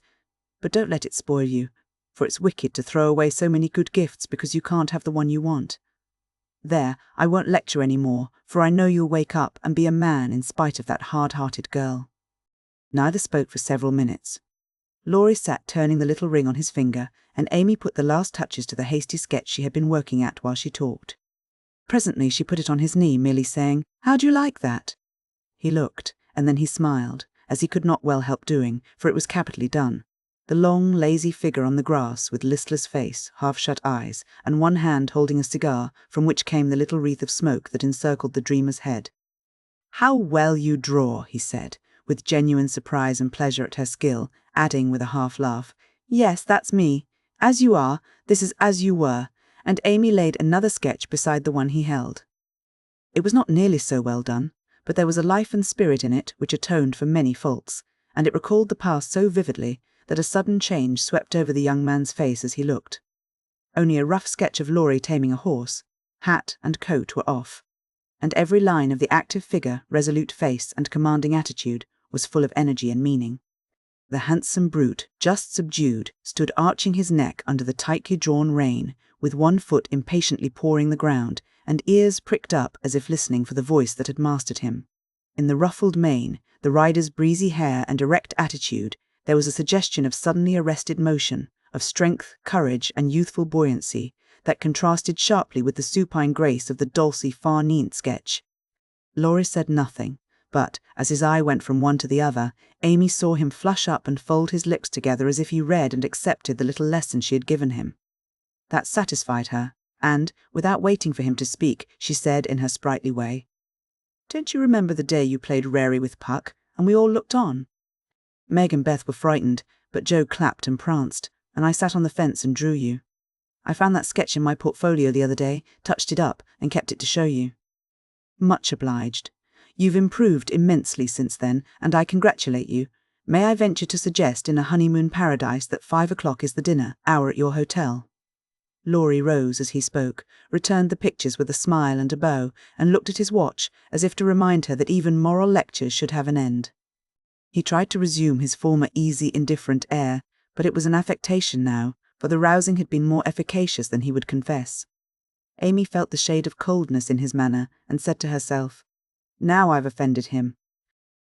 but don't let it spoil you, for it's wicked to throw away so many good gifts because you can't have the one you want. There, I won't lecture any more, for I know you'll wake up and be a man in spite of that hard-hearted girl. Neither spoke for several minutes. Laurie sat turning the little ring on his finger, and Amy put the last touches to the hasty sketch she had been working at while she talked. Presently she put it on his knee, merely saying, "How do you like that?" He looked, and then he smiled, as he could not well help doing, for it was capitally done. The long, lazy figure on the grass, with listless face, half-shut eyes, and one hand holding a cigar, from which came the little wreath of smoke that encircled the dreamer's head. "How well you draw," he said, with genuine surprise and pleasure at her skill, adding with a half-laugh, "Yes, that's me. As you are, this is as you were," and Amy laid another sketch beside the one he held. It was not nearly so well done, but there was a life and spirit in it which atoned for many faults, and it recalled the past so vividly that a sudden change swept over the young man's face as he looked. Only a rough sketch of Laurie taming a horse, hat and coat were off, and every line of the active figure, resolute face, and commanding attitude was full of energy and meaning. The handsome brute, just subdued, stood arching his neck under the tightly drawn rein, with one foot impatiently pawing the ground, and ears pricked up as if listening for the voice that had mastered him. In the ruffled mane, the rider's breezy hair and erect attitude, there was a suggestion of suddenly arrested motion, of strength, courage, and youthful buoyancy, that contrasted sharply with the supine grace of the dolcy far-neant sketch. Laurie said nothing, but, as his eye went from one to the other, Amy saw him flush up and fold his lips together as if he read and accepted the little lesson she had given him. That satisfied her, and, without waiting for him to speak, she said in her sprightly way, "Don't you remember the day you played Rarey with Puck, and we all looked on? Meg and Beth were frightened, but Joe clapped and pranced, and I sat on the fence and drew you. I found that sketch in my portfolio the other day, touched it up, and kept it to show you." "Much obliged. You've improved immensely since then, and I congratulate you. May I venture to suggest in a honeymoon paradise that 5 o'clock is the dinner hour at your hotel?" Laurie rose as he spoke, returned the pictures with a smile and a bow, and looked at his watch, as if to remind her that even moral lectures should have an end. He tried to resume his former easy, indifferent air, but it was an affectation now, for the rousing had been more efficacious than he would confess. Amy felt the shade of coldness in his manner, and said to herself, "Now I've offended him.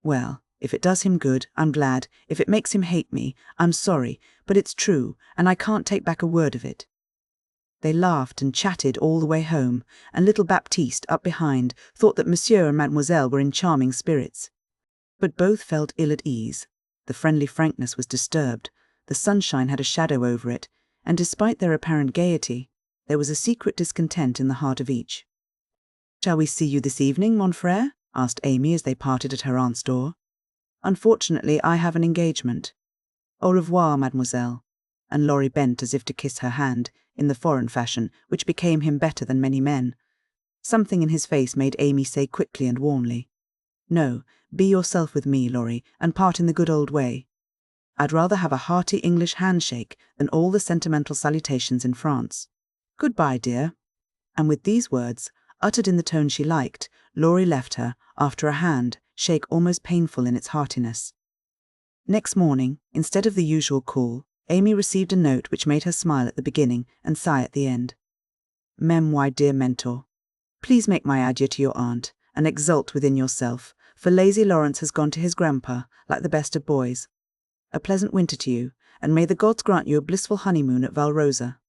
Well, if it does him good, I'm glad. If it makes him hate me, I'm sorry, but it's true, and I can't take back a word of it." They laughed and chatted all the way home, and little Baptiste, up behind, thought that Monsieur and Mademoiselle were in charming spirits. But both felt ill at ease. The friendly frankness was disturbed, the sunshine had a shadow over it, and despite their apparent gaiety, there was a secret discontent in the heart of each. "Shall we see you this evening, mon frère?" asked Amy as they parted at her aunt's door. "Unfortunately, I have an engagement. Au revoir, mademoiselle," and Laurie bent as if to kiss her hand, in the foreign fashion, which became him better than many men. Something in his face made Amy say quickly and warmly, "No, be yourself with me, Laurie, and part in the good old way. I'd rather have a hearty English handshake than all the sentimental salutations in France. Goodbye, dear." And with these words, uttered in the tone she liked, Laurie left her, after a hand shake almost painful in its heartiness. Next morning, instead of the usual call, Amy received a note which made her smile at the beginning and sigh at the end. "Mem, my dear mentor, please make my adieu to your aunt, and exult within yourself, for lazy Lawrence has gone to his grandpa, like the best of boys. A pleasant winter to you, and may the gods grant you a blissful honeymoon at Valrosa.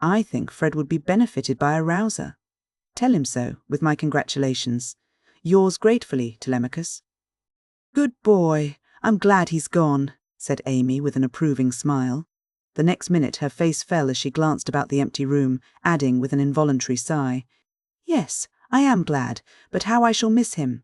I think Fred would be benefited by a rouser. Tell him so, with my congratulations. Yours gratefully, Telemachus." "Good boy, I'm glad he's gone," said Amy with an approving smile. The next minute her face fell as she glanced about the empty room, adding with an involuntary sigh, "Yes, I am glad, but how I shall miss him.